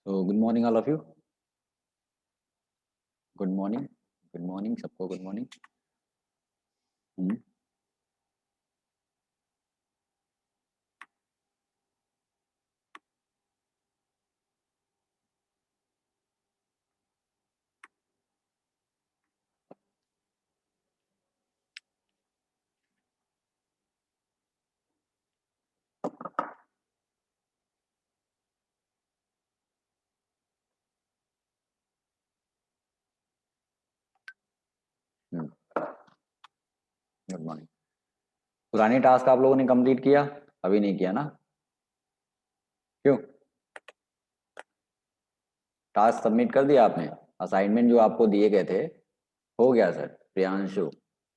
तो good morning all of you. Good morning. Good morning सबको, good morning. Hmm. Good morning. पुराने task आप लोगों ने कंप्लीट किया? अभी नहीं किया ना? क्यों? टास्क सबमिट कर दिया आपने? असाइनमेंट जो आपको दिए गए थे हो गया sir? Priyanshu?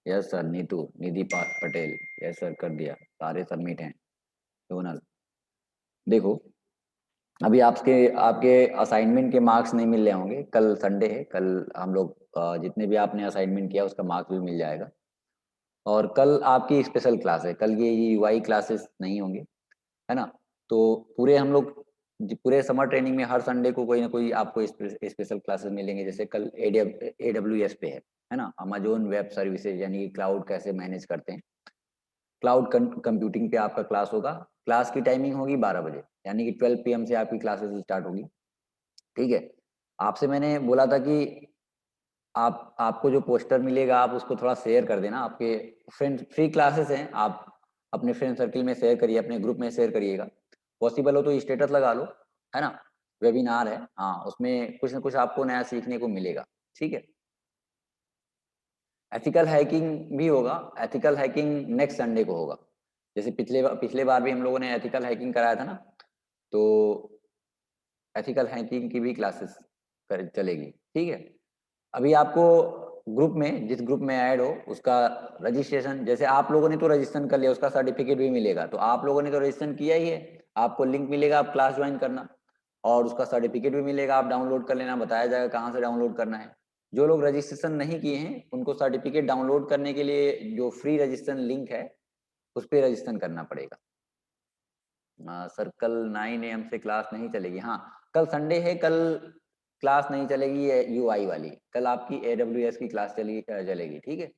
Yes sir. Neetu, Nidhi Patel? Yes sir, कर दिया। सारे सबमिट हैं। डोनल, देखो, अभी आपके आपके असाइनमेंट के मार्क्स नहीं मिल रहे होंगे। कल संडे है, कल हम लोग जितने भी आपने असाइनमेंट किया उसका मार्क्स भी मिल जाएगा। और कल आपकी स्पेशल क्लास है, कल ये यूआई क्लासेस नहीं होंगे, है ना? तो पूरे हम लोग पूरे समर ट्रेनिंग में हर संडे को कोई ना कोई आपको स्पेशल क्लासेस मिलेंगे। जैसे कल AWS पे है ना, अमेजोन वेब सर्विसेज, यानी कि क्लाउड कैसे मैनेज करते हैं। क्लाउड कंप्यूटिंग पे आपका क्लास होगा। क्लास की टाइमिंग होगी 12 बजे, यानी कि 12 PM से आपकी क्लासेस स्टार्ट होगी। ठीक है। आपसे मैंने बोला था कि आपको जो पोस्टर मिलेगा आप उसको थोड़ा शेयर कर देना। आपके फ्रेंड, फ्री क्लासेस हैं, आप अपने फ्रेंड सर्किल में शेयर करिए, अपने ग्रुप में शेयर करिएगा। पॉसिबल हो तो स्टेटस लगा लो, है ना? वेबिनार है, हाँ, उसमें कुछ ना कुछ आपको नया सीखने को मिलेगा। ठीक है। एथिकल हैकिंग भी होगा। एथिकल हैकिंग नेक्स्ट संडे को होगा। जैसे पिछले बार भी हम लोगों ने एथिकल हैकिंग कराया था ना, तो एथिकल हैकिंग की भी क्लासेस चलेगी। ठीक है। अभी आपको ग्रुप में, जिस ग्रुप में ऐड हो उसका रजिस्ट्रेशन, जैसे आप लोगों ने तो रजिस्ट्रेशन कर लिया, उसका सर्टिफिकेट भी मिलेगा। तो आप लोगों ने तो रजिस्ट्रेशन किया ही है, आपको लिंक मिलेगा, आप क्लास ज्वाइन करना, और उसका सर्टिफिकेट भी मिलेगा, आप डाउनलोड कर लेना, बताया जाएगा कहाँ से डाउनलोड करना है। जो लोग रजिस्ट्रेशन नहीं किए हैं उनको सर्टिफिकेट डाउनलोड करने के लिए जो फ्री रजिस्ट्रेशन लिंक है उस पर रजिस्ट्रेशन करना पड़ेगा। सर कल 9 AM से क्लास नहीं चलेगी। हाँ, कल संडे है, कल क्लास नहीं चलेगी यूआई वाली। कल आपकी AWS की क्लास चलेगी। ठीक है।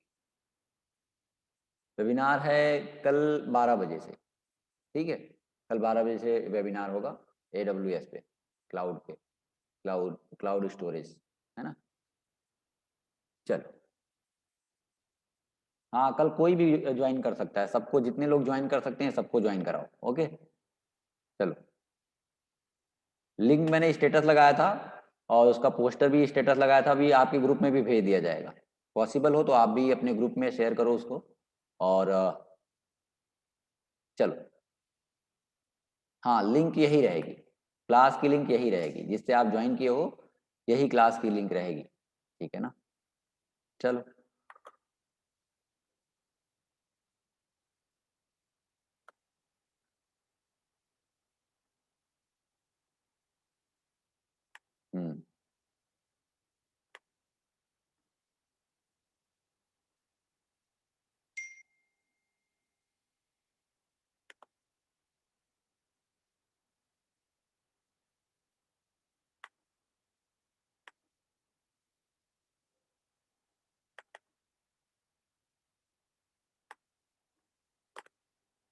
वेबिनार है कल 12 बजे से। ठीक है। कल 12 बजे से वेबिनार होगा AWS पे, क्लाउड पे, क्लाउड क्लाउड स्टोरेज, है ना? चलो, हाँ, कल कोई भी ज्वाइन कर सकता है, सबको, जितने लोग ज्वाइन कर सकते हैं सबको ज्वाइन कराओ। ओके। चलो, लिंक मैंने स्टेटस लगाया था और उसका पोस्टर भी स्टेटस लगाया था, अभी आपके ग्रुप में भी भेज दिया जाएगा। पॉसिबल हो तो आप भी अपने ग्रुप में शेयर करो उसको। और चलो, हाँ, लिंक यही रहेगी, क्लास की लिंक यही रहेगी, जिससे आप ज्वाइन किए हो यही क्लास की लिंक रहेगी। ठीक है ना? चलो। हम्म।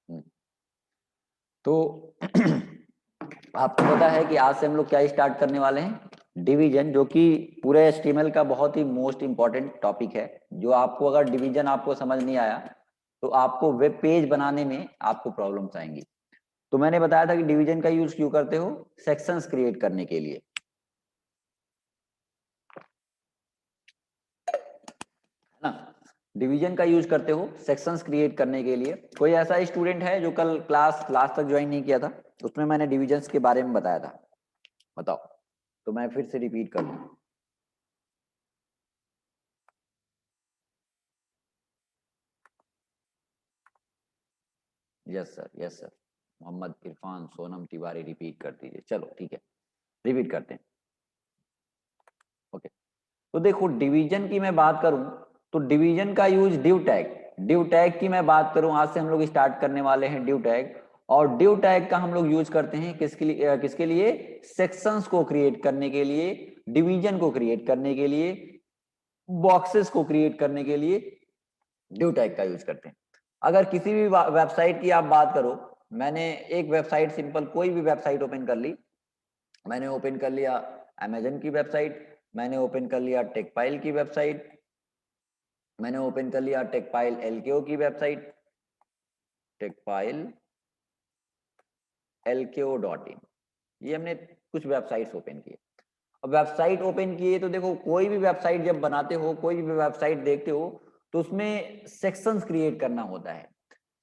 हम्म। तो आपको पता है कि आज से हम लोग क्या स्टार्ट करने वाले हैं? डिवीजन, जो कि पूरे HTML का बहुत ही मोस्ट इंपॉर्टेंट टॉपिक है। जो आपको, अगर डिवीजन आपको समझ नहीं आया तो आपको वेब पेज बनाने में आपको प्रॉब्लम्स आएंगी। तो मैंने बताया था कि डिवीजन का यूज क्यों करते हो? सेक्शंस क्रिएट करने के लिए, है ना? डिवीजन का यूज करते हो सेक्शंस क्रिएट करने के लिए। कोई ऐसा स्टूडेंट है जो कल क्लास लास्ट तक ज्वाइन नहीं किया था? उसमें मैंने डिविजन्स के बारे में बताया था, बताओ। तो मैं फिर से रिपीट कर दूं। Yes sir, yes sir. Mohammad Irfan Sonam Tiwari, repeat कर दीजिए। चलो ठीक है, रिपीट करते हैं। ओके। तो देखो, डिवीजन की मैं बात करूं तो डिवीजन का use div tag, div tag की मैं बात करूं, आज से हम लोग स्टार्ट करने वाले हैं डिव टैग। और div टैग का हम लोग यूज करते हैं किसके लिए सेक्शंस को क्रिएट करने के लिए, डिवीजन को क्रिएट करने के लिए, बॉक्सेस को क्रिएट करने के लिए div टैग का यूज करते हैं। अगर किसी भी वेबसाइट की आप बात करो, मैंने एक वेबसाइट सिंपल कोई भी वेबसाइट ओपन कर ली, मैंने ओपन कर लिया अमेजन की वेबसाइट, मैंने ओपन कर लिया टेकपाइल की वेबसाइट, मैंने ओपन कर लिया टेकपाइल एलकेओ की वेबसाइट, टेकपाइल lko.in, ये हमने कुछ वेबसाइट्स ओपन किए। अब वेबसाइट ओपन किए तो देखो, कोई भी वेबसाइट जब बनाते हो, कोई भी वेबसाइट देखते हो, तो उसमें सेक्शंस क्रिएट करना होता है।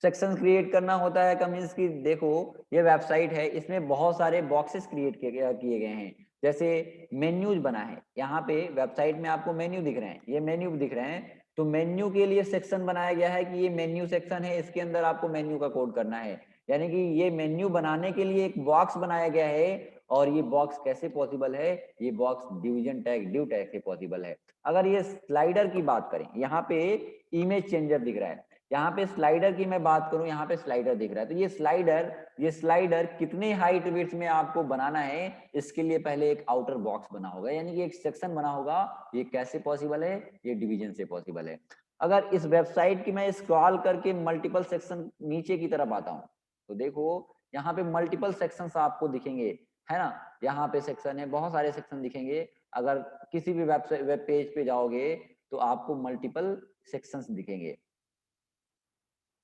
सेक्शंस क्रिएट करना होता है का मीन्स कि देखो, ये वेबसाइट है, इसमें बहुत सारे बॉक्सेस क्रिएट किए गए हैं। जैसे मेन्यूज बना है, यहाँ पे वेबसाइट में आपको मेन्यू दिख रहे हैं, ये मेन्यू दिख रहे हैं, तो मेन्यू के लिए सेक्शन बनाया गया है कि ये मेन्यू सेक्शन है, इसके अंदर आपको मेन्यू का कोड करना है। यानी कि ये मेन्यू बनाने के लिए एक बॉक्स बनाया गया है, और ये बॉक्स कैसे पॉसिबल है, ये box division tag div tag से पॉसिबल है। अगर ये स्लाइडर की बात करें, यहाँ पे इमेज चेंजर दिख रहा है, यहाँ पे स्लाइडर की मैं बात करूं, यहाँ पे स्लाइडर दिख रहा है, तो ये स्लाइडर कितने हाइट विड्थ में आपको बनाना है, इसके लिए पहले एक आउटर बॉक्स बना होगा, यानी कि एक सेक्शन बना होगा। ये कैसे पॉसिबल है, ये डिवीजन से पॉसिबल है। अगर इस वेबसाइट की मैं स्क्रॉल करके मल्टीपल सेक्शन नीचे की तरफ आता हूँ, तो देखो यहाँ पे मल्टीपल सेक्शंस आपको दिखेंगे, है ना, यहाँ पे सेक्शन है, बहुत सारे सेक्शन दिखेंगे। अगर किसी भी वेब पेज पे जाओगे तो आपको मल्टीपल सेक्शंस दिखेंगे,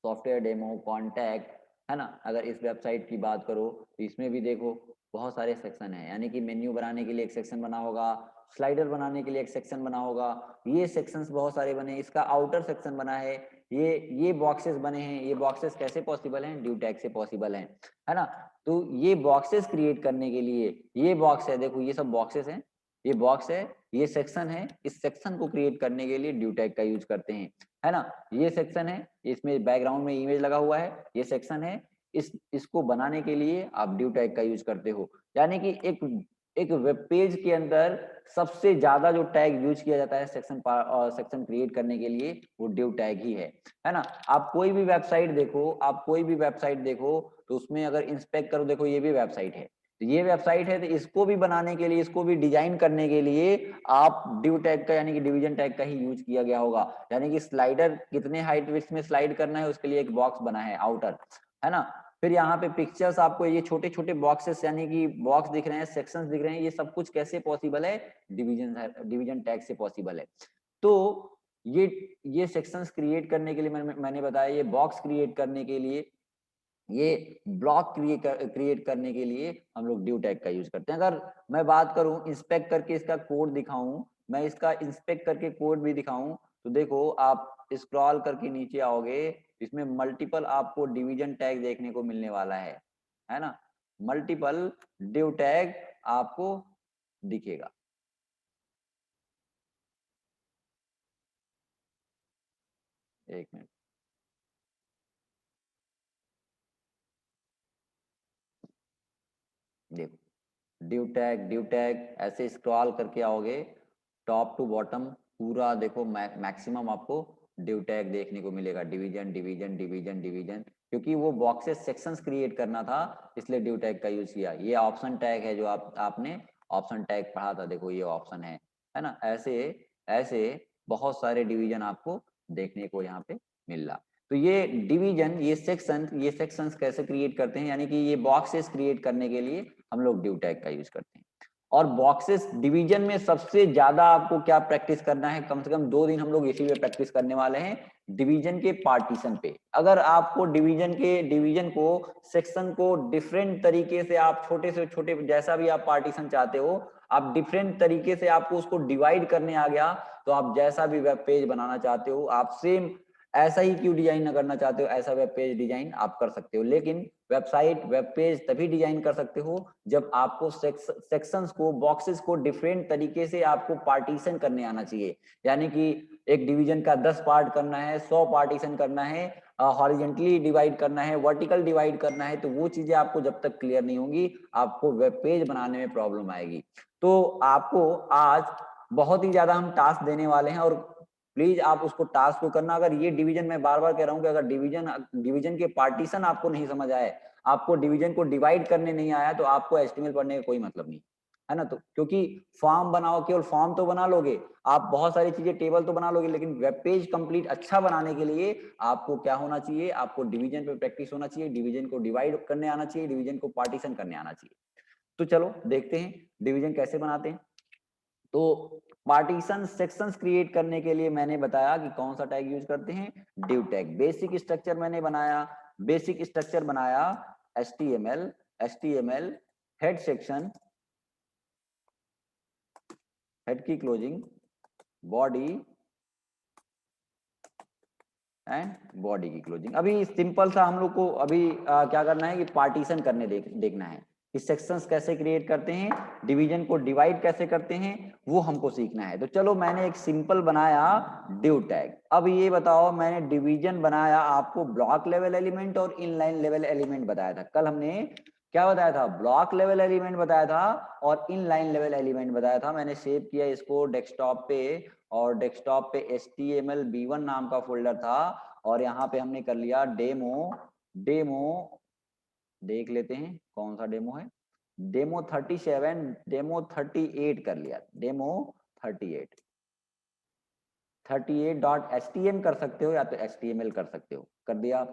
सॉफ्टवेयर डेमो, कॉन्टैक्ट, है ना। अगर इस वेबसाइट की बात करो तो इसमें भी देखो बहुत सारे सेक्शन है, यानी कि मेन्यू बनाने के लिए एक सेक्शन बना होगा, स्लाइडर बनाने के लिए एक सेक्शन बना होगा, ये सेक्शंस बहुत सारे बने, इसका आउटर सेक्शन बना है, ये बॉक्सेस बने हैं। ये बॉक्सेस कैसे पॉसिबल हैं, div टैग से पॉसिबल हैं, है ना। तो ये बॉक्सेस क्रिएट करने के लिए, ये बॉक्स है, देखो ये सब बॉक्सेस हैं, ये बॉक्स है, ये सेक्शन है, इस सेक्शन को क्रिएट करने के लिए div टैग का यूज करते हैं, है ना। ये सेक्शन है, इसमें बैकग्राउंड में इमेज लगा हुआ है, ये सेक्शन है, इसको बनाने के लिए आप div टैग का यूज करते हो। यानी कि एक वेब पेज के अंदर सबसे ज्यादा जो टैग यूज किया जाता है सेक्शन क्रिएट करने के लिए, वो div टैग ही है ना। आप कोई भी वेबसाइट देखो, आप कोई भी वेबसाइट देखो, तो उसमें अगर इंस्पेक्ट करो, देखो ये भी वेबसाइट है, तो ये वेबसाइट है, तो इसको भी बनाने के लिए, इसको भी डिजाइन करने के लिए आप div टैग का यानी कि डिवीजन टैग का ही यूज किया गया होगा। यानी कि स्लाइडर कितने हाइट विड्थ में स्लाइड करना है, उसके लिए एक बॉक्स बना है आउटर, है ना। फिर यहाँ पे पिक्चर्स, आपको ये छोटे छोटे बॉक्सेस यानी कि बॉक्स दिख रहे हैं, सेक्शंस दिख रहे हैं, ये सब कुछ कैसे पॉसिबल है, डिवीजन टैग से पॉसिबल है। तो ये सेक्शंस क्रिएट करने के लिए मैंने बताया, ये बॉक्स क्रिएट करने के लिए, ये ब्लॉक क्रिएट करने के लिए हम लोग div टैग का यूज करते हैं। अगर मैं बात करूं, इंस्पेक्ट करके इसका कोड दिखाऊं, मैं इसका इंस्पेक्ट करके कोड भी दिखाऊं, तो देखो आप स्क्रॉल करके नीचे आओगे, इसमें मल्टीपल आपको डिवीजन टैग देखने को मिलने वाला है ना। मल्टीपल div टैग आपको दिखेगा। एक मिनट, देखो div टैग ऐसे स्क्रॉल करके आओगे, टॉप टू बॉटम पूरा देखो, मैक्सिमम आपको div टैग देखने को मिलेगा, डिवीजन डिवीजन डिवीजन डिवीजन, क्योंकि वो बॉक्सेस सेक्शंस क्रिएट करना था, इसलिए div टैग का यूज किया। ये ऑप्शन टैग है, जो आपने ऑप्शन टैग पढ़ा था, देखो ये ऑप्शन है ना। ऐसे ऐसे बहुत सारे डिवीजन आपको देखने को यहाँ पे मिल रहा। तो ये डिवीजन, ये सेक्शंस कैसे क्रिएट करते हैं, यानी कि ये बॉक्सेस क्रिएट करने के लिए हम लोग div टैग का यूज करते हैं। और बॉक्सेस डिवीजन में सबसे ज्यादा आपको क्या प्रैक्टिस करना है, कम से कम 2 दिन हम लोग इसी पे प्रैक्टिस करने वाले हैं, डिवीजन के पार्टीशन पे। अगर आपको डिवीजन को सेक्शन को डिफरेंट तरीके से, आप छोटे से छोटे जैसा भी आप पार्टीशन चाहते हो, आप डिफरेंट तरीके से आपको उसको डिवाइड करने आ गया, तो आप जैसा भी वेब पेज बनाना चाहते हो, आप सेम ऐसा ही क्यों डिजाइन करना चाहते हो, ऐसा वेब पेज डिजाइन आप कर सकते हो। लेकिन वेब पेज तभी डिजाइन कर सकते हो जब आपको सेक्शंस को, बॉक्सेस को डिफरेंट तरीके से आपको पार्टीशन करने आना चाहिए। यानी कि एक डिवीजन का 10 पार्ट करना है, 100 पार्टीशन करना है, हॉरिजेंटली डिवाइड करना है, वर्टिकल डिवाइड करना है, तो वो चीजें आपको जब तक क्लियर नहीं होंगी, आपको वेब पेज बनाने में प्रॉब्लम आएगी। तो आपको आज बहुत ही ज्यादा हम टास्क देने वाले हैं, और प्लीज आप उसको टास्क को करना। अगर ये डिवीजन, मैं बार बार कह रहा हूं कि अगर डिवीजन के पार्टीशन आपको नहीं समझ आए, आपको डिवीजन को डिवाइड करने नहीं आया तो आपको एचटीएमएल पढ़ने का कोई मतलब नहीं है ना। तो क्योंकि फॉर्म बनाओ, केवल फॉर्म तो बना लोगे आप, बहुत सारी चीजें टेबल तो बना लोगे, लेकिन वेब पेज कंप्लीट अच्छा बनाने के लिए आपको क्या होना चाहिए, आपको डिवीजन पे प्रैक्टिस होना चाहिए, डिवीजन को डिवाइड करने आना चाहिए, डिवीजन को पार्टीशन करने आना चाहिए। तो चलो देखते हैं डिवीजन कैसे बनाते हैं। तो पार्टीशन सेक्शंस क्रिएट करने के लिए मैंने बताया कि कौन सा टैग यूज करते हैं, div टैग। बेसिक स्ट्रक्चर मैंने बनाया, बेसिक स्ट्रक्चर बनाया HTML हेड सेक्शन, हेड की क्लोजिंग, बॉडी एंड बॉडी की क्लोजिंग। अभी सिंपल सा हम लोग को अभी क्या करना है कि पार्टीशन करने देखना है कि सेक्शंस कैसे क्रिएट करते हैं, डिवीजन को डिवाइड कैसे करते हैं, वो हमको सीखना है। तो चलो मैंने एक सिंपल बनाया div टैग। अब ये बताओ, मैंने डिवीजन बनाया, आपको ब्लॉक लेवल एलिमेंट और इनलाइन लेवल एलिमेंट बताया था। कल हमने क्या बताया था, ब्लॉक लेवल एलिमेंट बताया था और इनलाइन लेवल एलिमेंट बताया था। मैंने सेव किया इसको डेस्कटॉप पे, और डेस्कटॉप पे HTML-v1 नाम का फोल्डर था, और यहाँ पे हमने कर लिया डेमो देख लेते हैं कौन सा डेमो है, डेमो 37, डेमो 38 कर लिया, डेमो 38.htm कर सकते हो या तो HTML कर सकते हो, कर दिया।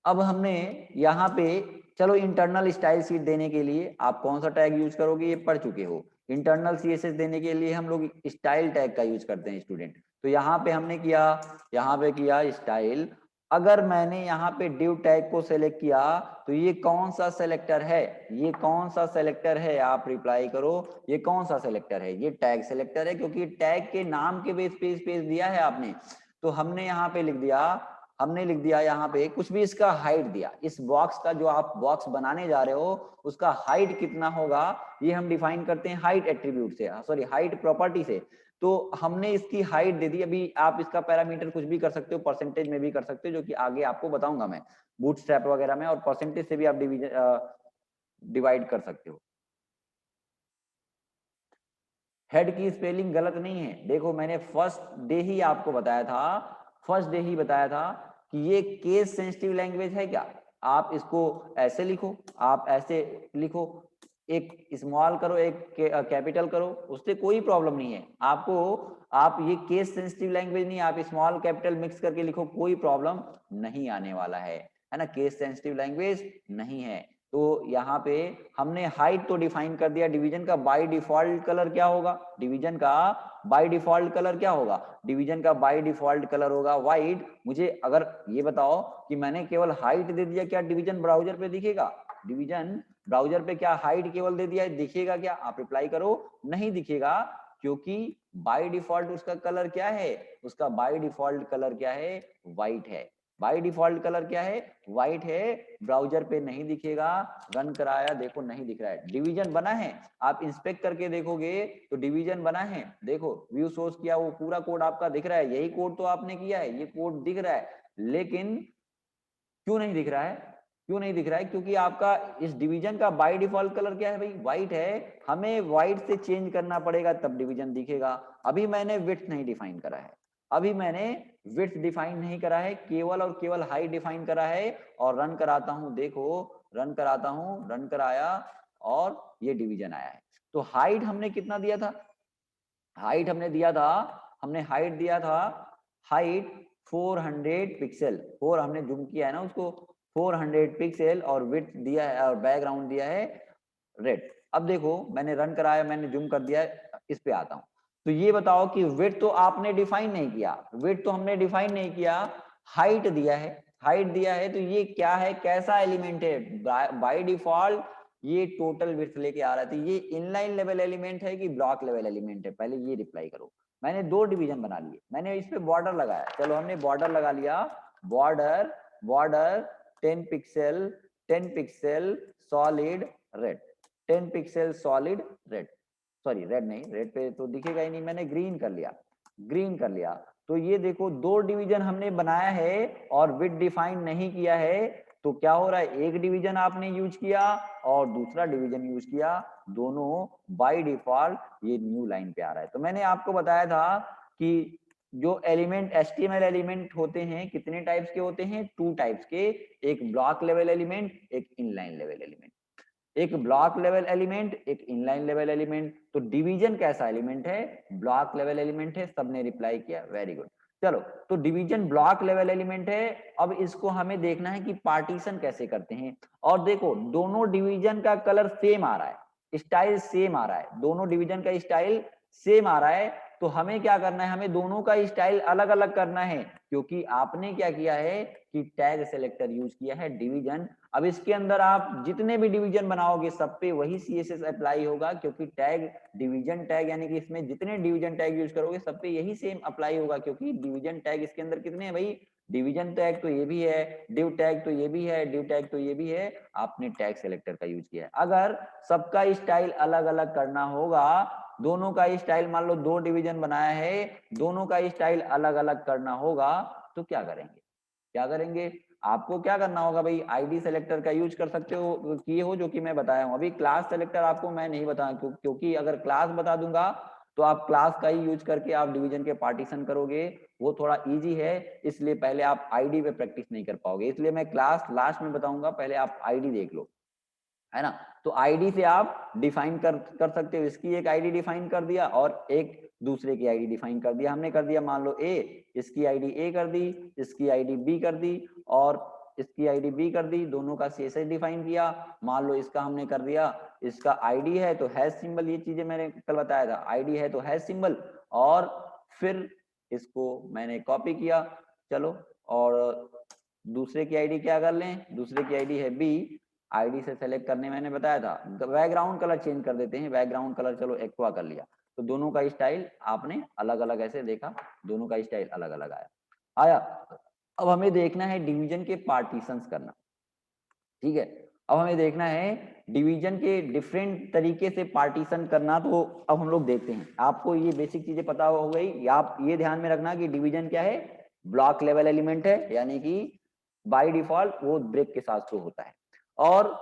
अब हमने यहाँ पे, चलो इंटरनल स्टाइल शीट देने के लिए आप कौन सा टैग यूज करोगे ये पढ़ चुके हो। इंटरनल CSS देने के लिए हम लोग स्टाइल टैग का यूज करते हैं स्टूडेंट। तो यहाँ पे हमने किया, यहाँ पे किया स्टाइल। अगर मैंने यहाँ पे div टैग को सेलेक्ट किया तो ये कौन सा सेलेक्टर है, ये कौन सा सेलेक्टर है, आप रिप्लाई करो, ये कौन सा सेलेक्टर है, ये टैग सेलेक्टर है, क्योंकि टैग के नाम के बेस पे स्पेस दिया है आपने। तो हमने यहाँ पे लिख दिया, हमने लिख दिया यहाँ पे कुछ भी, इसका हाइट दिया, इस बॉक्स का जो आप बॉक्स बनाने जा रहे हो उसका हाइट कितना होगा, ये हम डिफाइन करते हैं हाइट एट्रीब्यूट से, सॉरी हाइट प्रॉपर्टी से। तो हमने इसकी हाइट दे दी। अभी आप इसका पैरामीटर कुछ भी कर सकते हो, परसेंटेज में भी कर सकते हो, जो कि आगे आपको बताऊंगा मैं बूटस्ट्रैप वगैरह में, और परसेंटेज से भी आप डिवाइड कर सकते हो। हेड की स्पेलिंग गलत नहीं है, देखो मैंने फर्स्ट डे ही आपको बताया था, फर्स्ट डे ही बताया था कि ये केस सेंसिटिव लैंग्वेज है क्या। आप इसको ऐसे लिखो, आप ऐसे लिखो, एक स्मॉल करो एक कैपिटल करो, उससे कोई प्रॉब्लम नहीं है आपको। आप ये केस सेंसिटिव लैंग्वेज नहीं, आप स्मॉल कैपिटल मिक्स करके लिखो, कोई प्रॉब्लम नहीं आने वाला है ना, केस सेंसिटिव लैंग्वेज नहीं है। तो यहाँ पे हमने हाइट तो डिफाइन कर दिया। डिवीजन का बाय डिफॉल्ट कलर क्या होगा, डिवीजन का बाय डिफॉल्ट कलर क्या होगा, डिवीजन का बाय डिफॉल्ट कलर होगा व्हाइट। मुझे अगर ये बताओ कि मैंने केवल हाइट दे दिया, क्या डिवीजन ब्राउजर पे दिखेगा, डिवीजन ब्राउजर पे क्या हाइट केवल दे दिया है, दिखेगा क्या, आप रिप्लाई करो, नहीं दिखेगा, क्योंकि बाय डिफॉल्ट उसका कलर क्या है, उसका बाय डिफॉल्ट कलर क्या है, व्हाइट है। बाय डिफॉल्ट कलर क्या है, व्हाइट है, ब्राउजर पे नहीं दिखेगा। रन कराया, देखो नहीं दिख रहा है, डिवीजन बना है, आप इंस्पेक्ट करके देखोगे तो डिवीजन बना है, देखो व्यू सोर्स किया, वो पूरा कोड आपका दिख रहा है, यही कोड तो आपने किया है, ये कोड दिख रहा है, लेकिन क्यों नहीं दिख रहा है, क्यों नहीं दिख रहा है, क्योंकि आपका इस डिवीजन का बाय डिफॉल्ट कलर क्या है भाई, व्हाइट है, हमें व्हाइट से चेंज करना पड़ेगा तब डिवीजन दिखेगा। अभी मैंने विड्थ नहीं डिफाइन करा है, अभी मैंने विड्थ डिफाइन नहीं करा है, केवल और केवल हाइट डिफाइन करा है। और रन कराता हूं, देखो रन कराता हूं, रन कराया और ये डिवीजन आया है। तो हाइट हमने कितना दिया था, हाइट हमने दिया था, हमने हाइट दिया था, हाइट 400 पिक्सल, 4 हमने जूम किया है ना उसको, 400 पिक्सल, और विड्थ दिया है और बैकग्राउंड दिया है रेड। अब देखो मैंने रन कराया, मैंने जूम कर दिया, इस पे आता हूं। तो ये बताओ कि विड्थ तो आपने डिफाइन नहीं किया, विड्थ तो हमने डिफाइन नहीं किया, हाइट दिया है, हाइट दिया है, तो ये क्या है, कैसा एलिमेंट है, बाय डिफॉल्ट ये टोटल विड्थ लेके आ रहा है। तो ये इनलाइन लेवल एलिमेंट है कि ब्लॉक लेवल एलिमेंट है, पहले ये रिप्लाई करो। मैंने दो डिवीजन बना लिए, मैंने इस पे बॉर्डर लगाया, चलो हमने बॉर्डर लगा लिया, border border 10 pixel, 10 pixel solid red, 10 pixel solid red, sorry red नहीं, रेड पे तो दिखेगा ही नहीं, मैंने ग्रीन कर लिया, ग्रीन कर लिया। तो ये देखो दो डिवीजन हमने बनाया है और विड्थ डिफाइन नहीं किया है, तो क्या हो रहा है, एक डिवीजन आपने यूज किया और दूसरा डिवीजन यूज किया, दोनों बाय डिफॉल्ट ये न्यू लाइन पे आ रहा है। तो मैंने आपको बताया था कि जो एलिमेंट HTML एलिमेंट होते हैं कितने टाइप्स के होते हैं? 2 टाइप्स के, एक ब्लॉक लेवल एलिमेंट, एक इनलाइन लेवल एलिमेंट। एक ब्लॉक लेवल एलिमेंट, एक इनलाइन लेवल एलिमेंट। तो डिवीजन कैसा एलिमेंट है? ब्लॉक लेवल एलिमेंट है। सबने रिप्लाई किया, वेरी गुड। चलो, तो डिवीजन ब्लॉक लेवल एलिमेंट है। अब इसको हमें देखना है कि पार्टीशन कैसे करते हैं। और देखो, दोनों डिवीजन का कलर सेम आ रहा है, स्टाइल सेम आ रहा है, दोनों डिवीजन का स्टाइल सेम आ रहा है। तो हमें क्या करना है? हमें दोनों का स्टाइल अलग अलग करना है, क्योंकि आपने क्या किया है कि टैग सेलेक्टर यूज किया है डिवीजन। अब इसके अंदर आप जितने भी डिवीजन बनाओगे सब पे वही CSS अप्लाई होगा, क्योंकि टैग डिवीजन टैग यानी कि इसमें जितने डिवीजन टैग यूज करोगे सब पे यही सेम अप्लाई होगा, क्योंकि डिवीजन टैग इसके अंदर कितने हैं भाई? डिवीजन टैग तो ये भी है, डिव टैग तो ये भी है, डिव टैग तो ये भी है। आपने टैग सेलेक्टर का यूज किया है। अगर सबका स्टाइल अलग अलग करना होगा, दोनों का स्टाइल, मान लो 2 डिवीजन बनाया है, दोनों का स्टाइल अलग अलग करना होगा, तो क्या करेंगे? क्या करेंगे? आपको क्या करना होगा भाई? आईडी सेलेक्टर का यूज कर सकते हो, किए हो, जो कि मैं बताया हूं। अभी क्लास सेलेक्टर आपको मैं नहीं बताया, क्योंकि अगर क्लास बता दूंगा तो आप क्लास का ही यूज करके आप डिवीजन के पार्टीशन करोगे, वो थोड़ा इजी है, इसलिए पहले आप आईडी पे प्रैक्टिस नहीं कर पाओगे। इसलिए मैं क्लास लास्ट में बताऊंगा, पहले आप आईडी देख लो, है ना। तो आईडी से आप डिफाइन कर सकते हो। इसकी एक आईडी डिफाइन कर दिया और एक दूसरे की आईडी डिफाइन कर दिया। हमने कर दिया मान लो ए, इसकी आईडी ए कर दी, इसकी आईडी बी कर दी, और इसकी आईडी बी कर दी, दोनों का CSS डिफाइन किया। मान लो इसका हमने कर दिया, इसका आईडी है तो हैश सिंबल, ये चीजें मैंने कल बताया था, आईडी है तो हैश सिंबल, और फिर इसको मैंने कॉपी किया। चलो, और दूसरे की आईडी क्या कर लें? दूसरे की आईडी है बी, आईडी से सेलेक्ट करने मैंने बताया था, बैकग्राउंड कलर चेंज कर देते हैं, बैकग्राउंड कलर चलो एक्वा कर लिया। तो दोनों का स्टाइल आपने अलग अलग ऐसे देखा, दोनों का स्टाइल अलग अलग आया। अब हमें देखना है डिवीजन के पार्टीशंस करना, ठीक है। अब हमें देखना है डिवीजन के डिफरेंट तरीके से पार्टीशन करना। तो अब हम लोग देखते हैं, आपको ये बेसिक चीजें पता हो गई। आप ये ध्यान में रखना कि डिवीजन क्या है? ब्लॉक लेवल एलिमेंट है, यानी कि बाय डिफॉल्ट वो ब्रेक के साथ शो होता है, और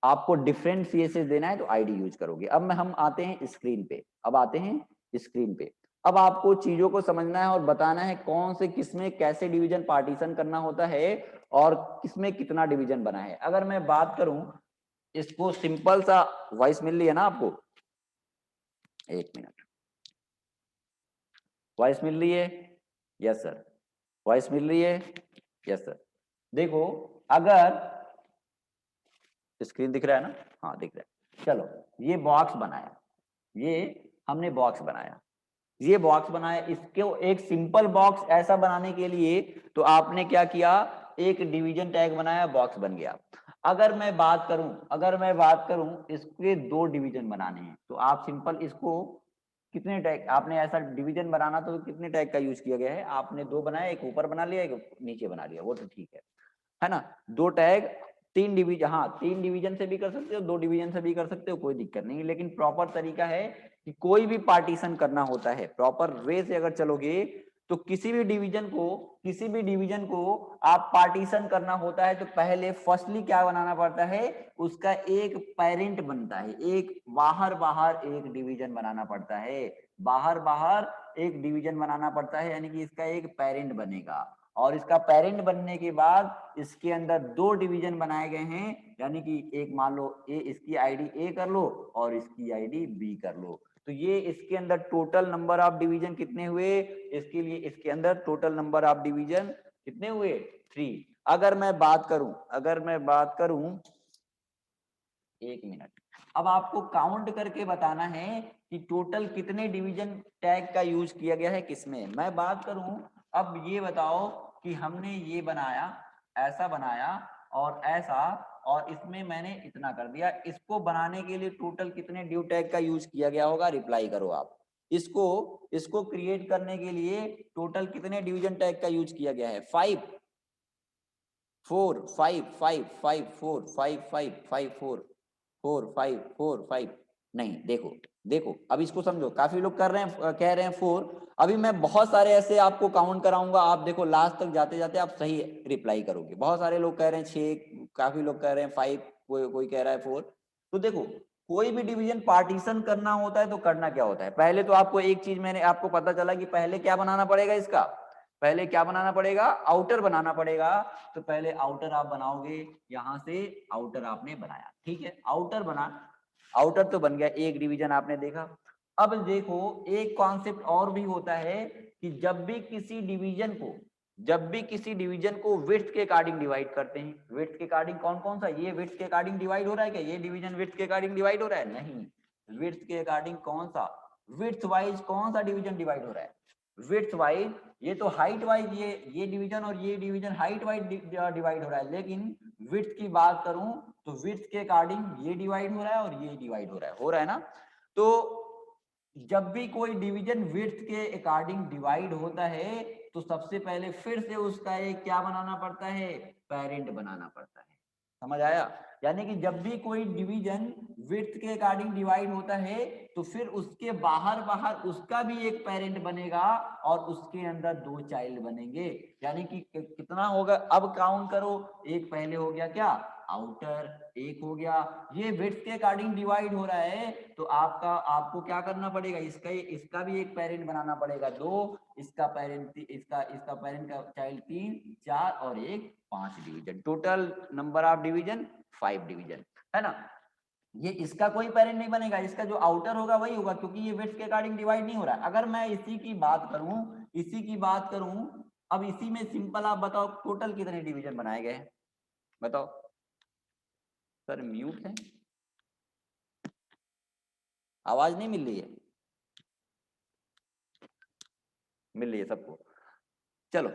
आपको डिफरेंट CSS देना है तो आईडी यूज करोगे। अब हम आते हैं स्क्रीन पे, अब आते हैं स्क्रीन पे। अब आपको चीजों को समझना है और बताना है कौन से किसमें कैसे डिवीजन पार्टीशन करना होता है और किसमें कितना डिवीजन बना है। अगर मैं बात करूं, इसको सिंपल सा वॉइस मिल रही है ना आपको? एक मिनट, वॉइस मिल रही है? यस सर, वॉइस मिल रही है? Yes sir. देखो, अगर स्क्रीन दिख रहा है ना? हाँ दिख रहा है। चलो, ये बॉक्स बनाया, ये हमने बॉक्स बनाया, ये बॉक्स बनाया। इसको एक सिंपल बॉक्स ऐसा बनाने के लिए तो आपने क्या किया? एक डिवीजन टैग बनाया, बॉक्स बन गया। अगर मैं बात करूं इसके 2 डिवीजन बनाने हैं, तो आप सिंपल इसको कितने टैग, आपने ऐसा डिवीजन बनाना तो कितने टैग का यूज किया गया है? आपने 2 बनाया, एक ऊपर बना लिया, एक नीचे बना लिया, वो तो ठीक है ना। 2 टैग, 3 डिवीजन, हाँ 3 डिवीजन से भी कर सकते हो, 2 डिवीजन से भी कर सकते हो, कोई दिक्कत नहीं। लेकिन प्रॉपर तरीका है कि कोई भी पार्टीशन करना होता है प्रॉपर वे से अगर चलोगे, तो किसी भी डिवीजन को आप पार्टीशन करना होता है तो पहले फर्स्टली क्या बनाना पड़ता है? उसका एक पेरेंट बनता है, एक बाहर बाहर एक डिवीजन बनाना पड़ता है, बाहर बाहर एक डिवीजन बनाना पड़ता है, यानी कि इसका एक पेरेंट बनेगा। और इसका पेरेंट बनने के बाद इसके अंदर 2 डिवीजन बनाए गए हैं, यानी कि एक मान लो ए, इसकी आईडी ए कर लो और इसकी आईडी बी कर लो। तो ये इसके अंदर टोटल नंबर ऑफ डिवीजन कितने हुए? इसके लिए इसके अंदर टोटल नंबर ऑफ डिवीजन कितने हुए? 3। अगर मैं बात करूं, एक मिनट, अब आपको काउंट करके बताना है कि टोटल कितने डिवीजन टैग का यूज किया गया है किसमें। मैं बात करूं, अब ये बताओ कि हमने ये बनाया, ऐसा बनाया और ऐसा, और इसमें मैंने इतना कर दिया। इसको बनाने के लिए टोटल कितने डिव टैग का यूज किया गया होगा? रिप्लाई करो आप। इसको इसको क्रिएट करने के लिए टोटल कितने डिवीजन टैग का यूज किया गया है? 5 4 5 5 5 4 5 5 5 4 4 5 4 5। नहीं, देखो देखो, अब इसको समझो। काफी लोग कर रहे हैं, कह रहे हैं 4। अभी मैं बहुत सारे ऐसे आपको काउंट कराऊंगा, आप देखो लास्ट तक जाते जाते आप सही रिप्लाई करोगे। बहुत सारे लोग कह रहे हैं 6, काफी लोग कह रहे हैं 5, कोई कह रहा है 4। तो देखो, कोई भी डिवीजन पार्टीशन करना होता है तो करना क्या होता है, पहले तो आपको एक चीज मैंने आपको पता चला कि पहले क्या बनाना पड़ेगा, इसका पहले क्या बनाना पड़ेगा, आउटर बनाना पड़ेगा। तो पहले आउटर आप बनाओगे, यहां से आउटर आपने बनाया, ठीक है, आउटर बना, आउटर तो बन गया, एक डिवीजन आपने देखा। अब देखो एक कॉन्सेप्ट और भी होता है कि जब भी किसी डिवीजन को, जब भी किसी डिवीजन को विड्थ के अकॉर्डिंग डिवाइड करते हैं, विड्थ के अकॉर्डिंग कौन कौन सा, ये विड्थ के अकॉर्डिंग डिवाइड हो रहा है क्या, ये डिवीजन विड्थ के अकॉर्डिंग डिवाइड हो रहा है, नहीं, विड्थ के अकॉर्डिंग कौन सा, विड्थ वाइज कौन सा डिवीजन डिवाइड हो रहा है, विड्थ वाइज, ये तो हाइट वाइज, ये डिवीजन और ये डिवीजन हाइट वाइज डिवाइड हो रहा है, लेकिन विड्थ की बात करूं तो विड्थ के अकॉर्डिंग ये डिवाइड हो रहा है और ये डिवाइड हो रहा है ना। तो जब भी कोई डिवीजन विड्थ के अकॉर्डिंग डिवाइड होता है तो सबसे पहले फिर से उसका एक क्या बनाना पड़ता है, पेरेंट बनाना पड़ता है, समझ आया। यानी कि जब भी कोई डिवीजन विड्थ के अकॉर्डिंग डिवाइड होता है तो फिर उसके बाहर बाहर उसका भी एक पेरेंट बनेगा और उसके अंदर दो चाइल्ड बनेंगे। यानी कि कितना होगा, अब काउंट करो, एक पहले हो गया क्या, आउटर, एक हो गया, ये विड्थ के अकॉर्डिंग डिवाइड हो रहा है तो आपको क्या करना पड़ेगा, इसका भी एक पेरेंट बनाना पड़ेगा, दो, इसका पेरेंट, इसका पेरेंट का चाइल्ड 3, 4 और एक 5 division, total number of division 5 division, है ना। ये इसका कोई पेरेंट नहीं बनेगा, इसका जो आउटर होगा वही होगा, क्योंकि ये विड्थ के अकॉर्डिंग डिवाइड नहीं हो रहा है। अगर मैं इसी की बात करूं, इसी की बात करूं, अब इसी में सिंपल आप बताओ टोटल कितने डिवीजन बनाए गए, बताओ। सर म्यूट है, आवाज नहीं मिल रही है, मिल रही है सबको, चलो।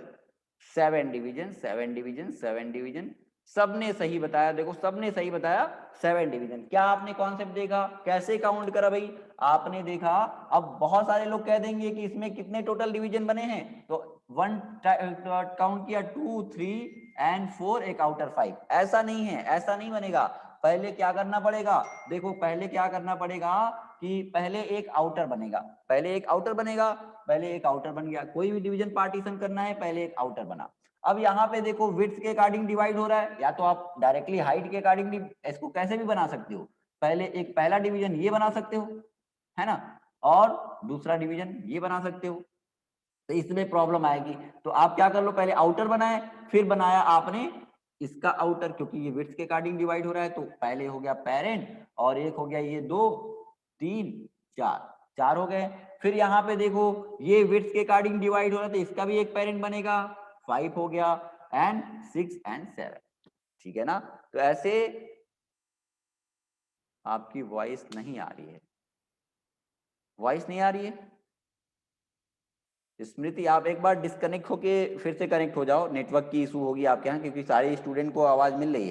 7 डिवीजन, 7 डिवीजन, 7 डिवीजन, सबने सही बताया, देखो सबने सही बताया, 7 डिवीजन। क्या आपने कॉन्सेप्ट देखा, कैसे काउंट करा भाई, आपने देखा। अब बहुत सारे लोग कह देंगे कि इसमें कितने टोटल डिवीजन बने हैं, तो वन काउंट किया, 2, 3 एंड 4, एक आउटर 5, ऐसा नहीं है, ऐसा नहीं बनेगा। पहले क्या करना पड़ेगा, देखो पहले क्या करना पड़ेगा कि पहले एक आउटर बनेगा, पहले एक आउटर बनेगा, पहले एक आउटर बन गया, कोई भी डिवीजन पार्टीशन करना है पहले एक आउटर बना। अब यहाँ पे देखो विड्थ के अकॉर्डिंग डिवाइड हो रहा है, या तो आप डायरेक्टली हाइट के अकॉर्डिंग भी इसको कैसे भी बना सकते हो, पहले एक पहला डिवीजन ये बना सकते हो, है ना, और दूसरा डिवीजन ये बना सकते हो, तो इसमें प्रॉब्लम आएगी। तो आप क्या कर लो, पहले आउटर बनाए, फिर बनाया आपने इसका आउटर, क्योंकि ये विड्थ के अकॉर्डिंग डिवाइड हो रहा है, तो पहले हो गया पेरेंट, और एक हो गया ये 2, 3, 4, 4 हो गए। फिर यहाँ पे देखो ये विड्थ के अकॉर्डिंग डिवाइड हो रहा है तो इसका भी एक पेरेंट बनेगा, 5 हो गया, एंड 6 एंड 7, ठीक है ना। तो ऐसे, आपकी वॉइस नहीं आ रही है, वॉइस नहीं आ रही है स्मृति, आप एक बार डिस्कनेक्ट होके फिर से कनेक्ट हो जाओ, नेटवर्क की इशू होगी आपके यहाँ, क्योंकि सारे स्टूडेंट को आवाज मिल रही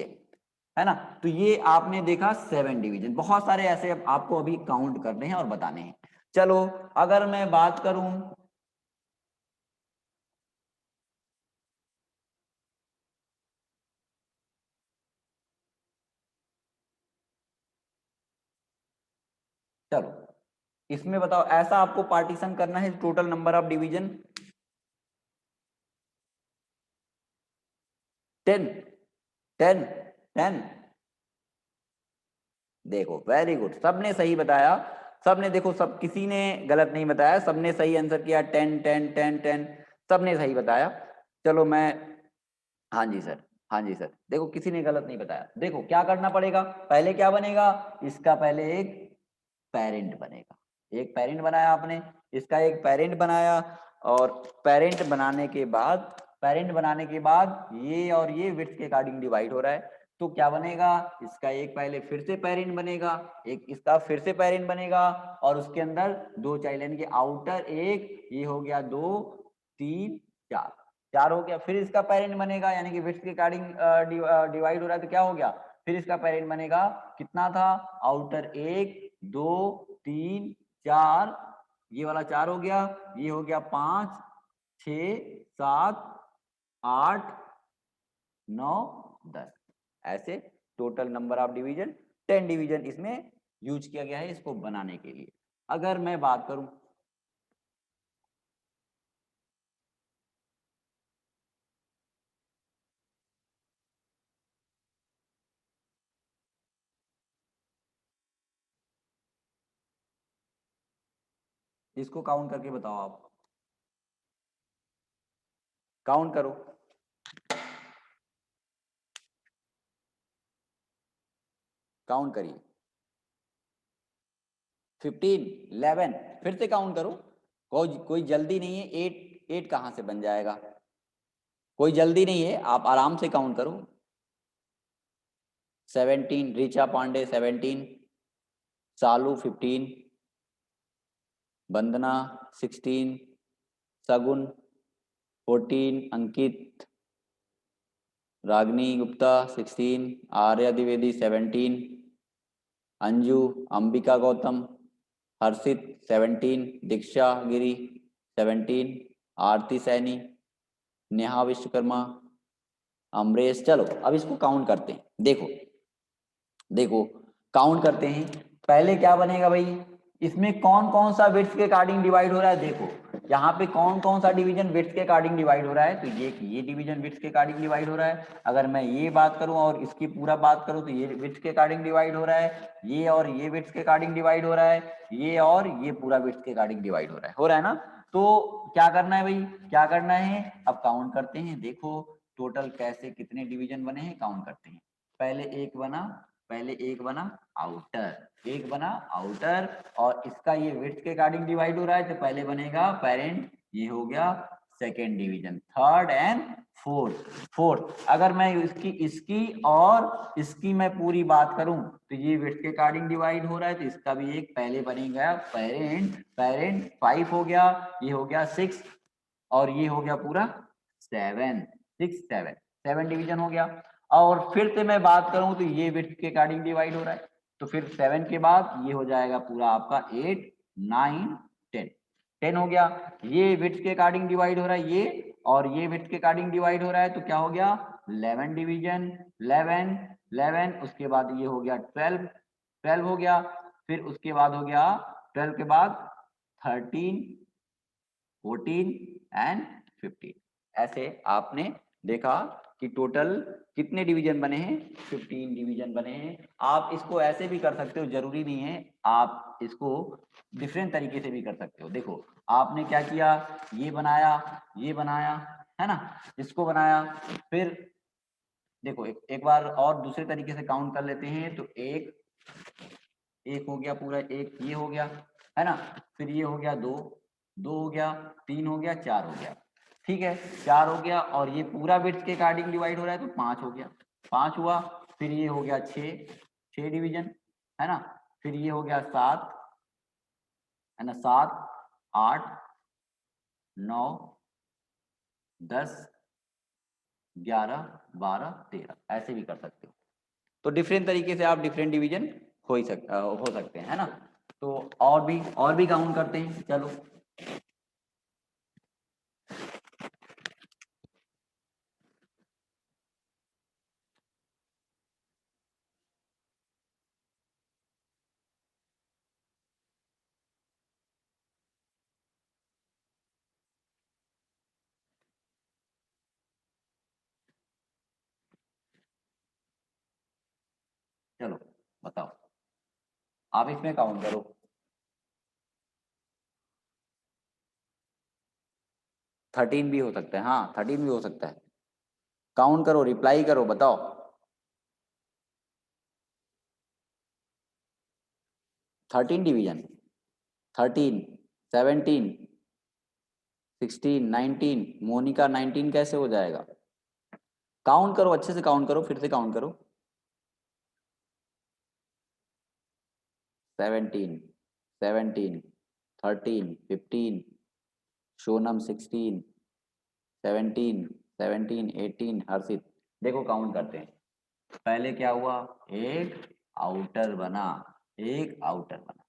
है ना। तो ये आपने देखा 7 डिवीजन, बहुत सारे ऐसे आपको अभी काउंट करने हैं और बताने हैं। चलो अगर मैं बात करूं, चलो इसमें बताओ, ऐसा आपको पार्टीशन करना है टोटल नंबर ऑफ डिवीजन 10, 10, 10, देखो वेरी गुड, सबने सही बताया, सबने देखो, सब किसी ने गलत नहीं बताया, सबने सही आंसर किया, 10, 10, 10, 10, सबने सही बताया। चलो मैं, हाँ जी सर, हाँ जी सर, देखो किसी ने गलत नहीं बताया। देखो क्या करना पड़ेगा, पहले क्या बनेगा, इसका पहले एक पेरेंट बनेगा, एक पेरेंट बनाया आपने, इसका एक पेरेंट बनाया, और पेरेंट बनाने के बाद, पेरेंट बनाने के बाद ये और ये विड्थ के अकॉर्डिंग डिवाइड हो रहा है, तो क्या बनेगा, इसका एक पहले फिर से पेरेंट बनेगा, एक इसका फिर से पेरेंट बनेगा, और उसके अंदर दो चाइल्ड, यानी कि आउटर एक, ये हो गया 2, 3, 4, 4 हो गया, फिर इसका पेरेंट बनेगा, यानी कि विड्थ के अकॉर्डिंग डिवाइड हो रहा है तो क्या हो गया, फिर इसका पेरेंट बनेगा, कितना था, आउटर एक, 2, 3, 4, ये वाला 4 हो गया, ये हो गया 5, 6, 7, 8, 9, 10, ऐसे total number of division 10 division इसमें यूज किया गया है इसको बनाने के लिए। अगर मैं बात करूं, इसको काउंट करके बताओ आप, काउंट करो। काउंट करिए। 15, 11, फिर से काउंट करो। कोई जल्दी नहीं है। 8, 8 कहाँ से बन जाएगा? कोई जल्दी नहीं है, आप आराम से काउंट करो। 17, ऋचा पांडे 17, सालू 15, वंदना 16, सगुन 14, अंकित, रागनी गुप्ता 16, आर्या द्विवेदी 17, अंजू, अंबिका गौतम, हर्षित 17, दीक्षा गिरी 17, आरती सैनी, नेहा विश्वकर्मा, अमरेश। चलो अब इसको काउंट करते हैं। देखो देखो काउंट करते हैं। पहले क्या बनेगा भाई, इसमें कौन कौन सा विड्थ के अकॉर्डिंग डिवाइड हो रहा है। देखो यहाँ पे कौन कौन सा डिवीजन विड्थ के अकॉर्डिंग डिवाइड हो रहा है, तो ये डिवीजन विड्थ के अकॉर्डिंग डिवाइड हो रहा है। अगर मैं ये बात करूं और इसकी पूरा बात करूं तो ये विड्थ के अकॉर्डिंग डिवाइड हो रहा है, ये और ये विड्थ के अकॉर्डिंग डिवाइड हो रहा है, ये और ये पूरा विड्थ के अकॉर्डिंग डिवाइड हो रहा है ना। तो क्या करना है भाई, क्या करना है, अब काउंट करते हैं। देखो टोटल कैसे कितने डिवीजन बने हैं, काउंट करते हैं। पहले एक बना आउटर, एक बना आउटर, और इसका ये विड्थ के अकॉर्डिंग डिवाइड हो रहा है, तो पहले बनेगा पेरेंट, ये हो गया second division, third and fourth. अगर मैं इसकी और इसकी मैं पूरी बात करूं तो ये विड्थ के अकॉर्डिंग डिवाइड हो रहा है, तो इसका भी एक पहले बनेगा पेरेंट 5 हो गया, ये हो गया 6, और ये हो गया पूरा 7, 7 डिवीजन हो गया। और फिर से मैं बात करूं तो ये विड्थ के अकॉर्डिंग डिवाइड हो रहा है, तो फिर 7 के बाद ये हो जाएगा पूरा आपका 8, 9, 10, 10 हो गया। ये विड्थ के अकॉर्डिंग डिवाइड हो रहा है ये, और ये विड्थ के अकॉर्डिंग डिवाइड हो रहा है, तो क्या हो गया 11 डिवीजन, 11, उसके बाद ये हो गया 12, 12 हो गया। फिर उसके बाद हो गया 12 के बाद 13, 14 एंड 15। ऐसे आपने देखा कि टोटल कितने डिवीजन बने हैं, 15 डिवीजन बने हैं। आप इसको ऐसे भी कर सकते हो, जरूरी नहीं है, आप इसको डिफरेंट तरीके से भी कर सकते हो। देखो आपने क्या किया, ये बनाया है ना, इसको बनाया। फिर देखो एक बार और दूसरे तरीके से काउंट कर लेते हैं, तो एक हो गया पूरा, एक ये हो गया है ना, फिर ये हो गया 2, 2 हो गया, 3 हो गया, 4 हो गया, ठीक है 4 हो गया। और ये पूरा विड्थ के अकॉर्डिंग डिवाइड हो रहा है, तो 5 हो गया, 5 हुआ। फिर ये हो गया 6 डिवीजन है ना, फिर ये हो गया 7 है ना, 7, 8, 9, 10, 11, 12, 13, ऐसे भी कर सकते हो। तो डिफरेंट तरीके से आप डिफरेंट डिवीजन हो सकते हैं, है ना। तो और भी काउंट करते हैं, चलो। चलो बताओ, आप इसमें काउंट करो। 13 भी हो सकता है, हाँ 13 भी हो सकता है। काउंट करो, रिप्लाई करो, बताओ। 13 डिवीजन, 13, 17, 16, 19, मोनिका 19 कैसे हो जाएगा? काउंट करो, अच्छे से काउंट करो, फिर से काउंट करो। 17, 17, 13, 15, सोनम 16, 17, 17, 18, हर्षित। देखो काउंट करते हैं। पहले क्या हुआ, एक आउटर बना, एक आउटर बना,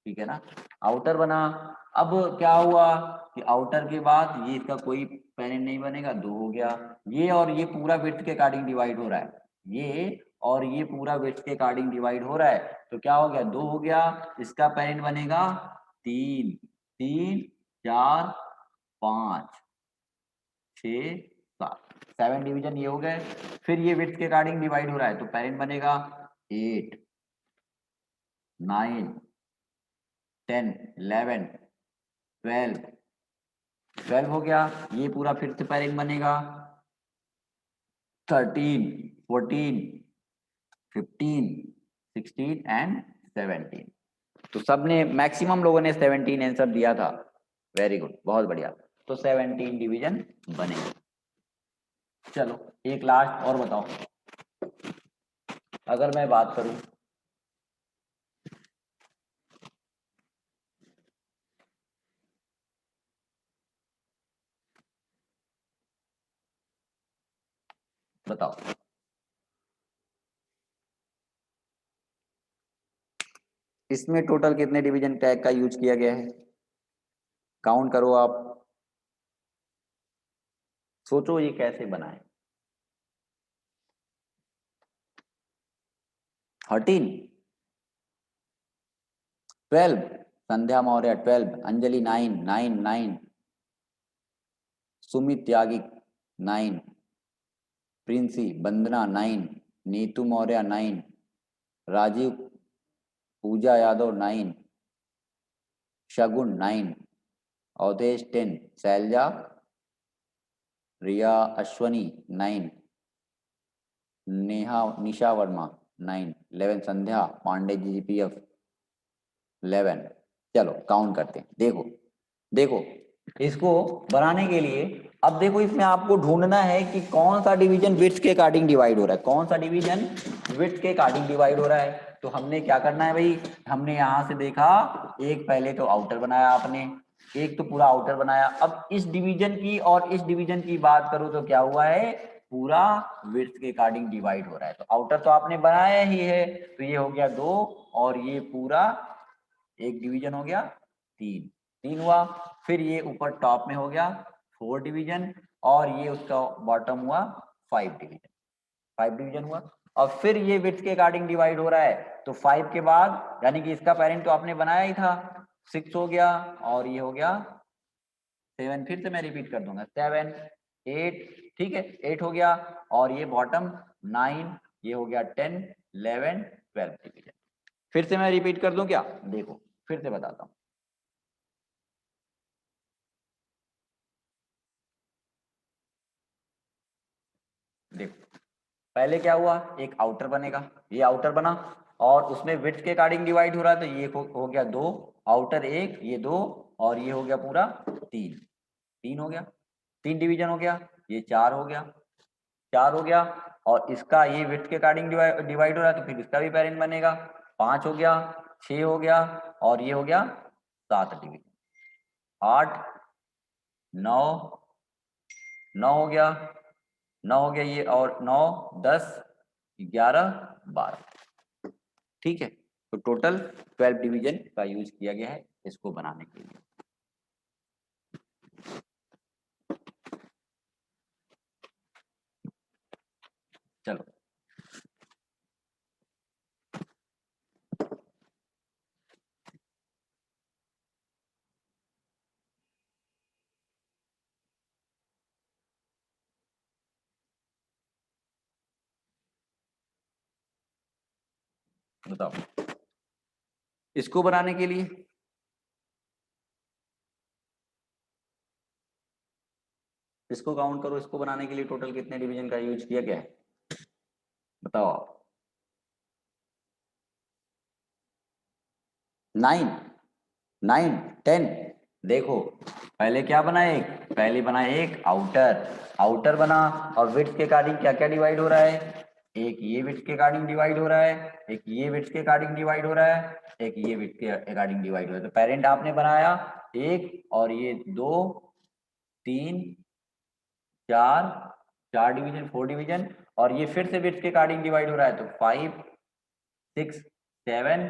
ठीक है ना, आउटर बना। अब क्या हुआ कि आउटर के बाद ये इसका कोई पेरेंट नहीं बनेगा, 2 हो गया। ये और ये पूरा विड्थ के अकॉर्डिंग डिवाइड हो रहा है, ये और ये पूरा विड्थ के अकॉर्डिंग डिवाइड हो रहा है, तो क्या हो गया 2 हो गया। इसका पेरेंट बनेगा 3, 3, 4, 5, 6, 7, 7 डिवीजन ये हो गए। फिर ये विड्थ के अकॉर्डिंग डिवाइड हो रहा है, तो पेरेंट बनेगा 8, 9, 10, 11, 12 12 हो गया, ये पूरा फिर से पेयरिंग बनेगा 13 14 15 16 एंड 17। तो सबने मैक्सिमम लोगों ने 17 आंसर दिया था। वेरी गुड, बहुत बढ़िया। तो 17 डिवीजन बनेंगे। चलो एक लास्ट और बताओ, अगर मैं बात करूं बताओ इसमें टोटल कितने डिवीजन टैग का यूज किया गया है, काउंट करो आप, सोचो ये कैसे बनाए। 13 12 संध्या मौर्य 12 अंजलि 9 9 9 सुमित त्यागी 9 प्रिंसी वंदना 9 नीतू मौर्य 9 राजीव पूजा यादव 9 शगुन 9 अवधेश 10 शैलजा रिया अश्वनी 9 नेहा निशा वर्मा 9 11 संध्या पांडे जीपीएफ 11। चलो काउंट करते हैं। देखो देखो इसको बनाने के लिए अब देखो इसमें आपको ढूंढना है कि कौन सा डिवीजन विड्थ के अकॉर्डिंग डिवाइड हो रहा है, कौन सा डिवीजन विड्थ के अकॉर्डिंग डिवाइड हो रहा है। तो हमने क्या करना है भाई, हमने यहां से देखा, एक पहले तो आउटर बनाया आपने, एक तो पूरा आउटर बनाया। अब इस डिवीजन की और इस डिवीजन की बात करो तो क्या हुआ है, पूरा विड्थ के अकॉर्डिंग डिवाइड हो रहा है। तो आउटर तो आपने बनाया ही है, तो ये हो गया 2 और ये पूरा एक डिवीजन हो गया 3 3 हुआ। फिर ये ऊपर टॉप में हो गया 4 डिवीजन और ये उसका बॉटम हुआ 5 डिवीजन, 5 डिवीजन हुआ। और फिर ये विड्थ के अकॉर्डिंग डिवाइड हो रहा है, तो 5 के बाद यानी कि इसका पेरेंट तो आपने बनाया ही था, 6 हो गया और ये हो गया 7। फिर से मैं रिपीट कर दूंगा 7 8, ठीक है 8 हो गया और ये बॉटम 9, ये हो गया 10 11 12 डिवीजन। फिर से मैं रिपीट कर दूं क्या, देखो फिर से बताता हूं। देखो पहले क्या हुआ, एक आउटर बनेगा, ये आउटर बना और उसमें विड्थ के अकॉर्डिंग डिवाइड हो रहा है, तो ये हो गया 2 आउटर 1 ये 2 और ये हो गया पूरा 3 3 हो गया, 3 डिवीजन हो गया, ये 4 हो गया, 4 हो गया। और इसका ये विड्थ के अकॉर्डिंग डिवाइड हो रहा है, तो फिर इसका भी पेरेंट बनेगा 5 हो गया, 6 हो गया और ये हो गया 7 डिवीजन, 8 9 9 हो गया, 9 हो गया ये और 9 10 11 12, ठीक है। तो टोटल 12 डिवीजन का यूज किया गया है इसको बनाने के लिए। चलो बताओ इसको बनाने के लिए, इसको काउंट करो, इसको बनाने के लिए टोटल कितने डिवीजन का यूज किया गया है बताओ आप। 9 9 10। देखो पहले क्या बना, एक पहले बना एक आउटर, आउटर बना और विड्थ के अकॉर्डिंग क्या क्या डिवाइड हो रहा है, एक ये विड्थ के अकॉर्डिंग डिवाइड हो रहा है, एक ये विड्थ के अकॉर्डिंग डिवाइड हो रहा है, एक ये विड्थ के अकॉर्डिंग डिवाइड हो रहा है। तो पेरेंट आपने बनाया एक और ये 2 3 4 4 डिवीजन 4 डिवीजन और ये फिर से विड्थ के अकॉर्डिंग डिवाइड हो रहा है, तो 5 6 7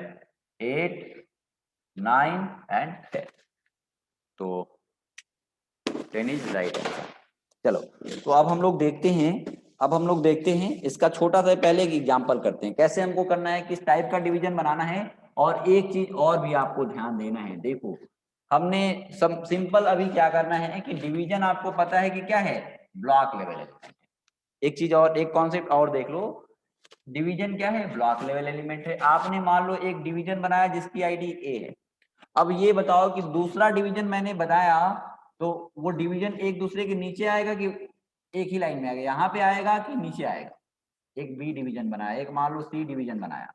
8 9 एंड 10। तो 10 इज राइट आंसर। चलो तो अब हम लोग देखते हैं, अब हम लोग देखते हैं इसका छोटा सा पहले एक एग्जांपल करते हैं कैसे हमको करना है, किस टाइप का डिवीजन बनाना है। और एक चीज और भी आपको ध्यान देना है, देखो हमने सब सिंपल अभी क्या करना है कि डिवीजन आपको पता है कि क्या है, ब्लॉक लेवल एलिमेंट। एक चीज और, एक कॉन्सेप्ट और देख लो, डिवीजन क्या है, ब्लॉक लेवल एलिमेंट है। आपने मान लो एक डिवीजन बनाया जिसकी आईडी ए है, अब ये बताओ कि दूसरा डिवीजन मैंने बताया तो वो डिवीजन एक दूसरे के नीचे आएगा कि एक ही लाइन में आएगा, यहाँ पे आएगा कि नीचे आएगा। एक बी डिवीजन बनाया, एक मान लो सी डिवीजन बनाया,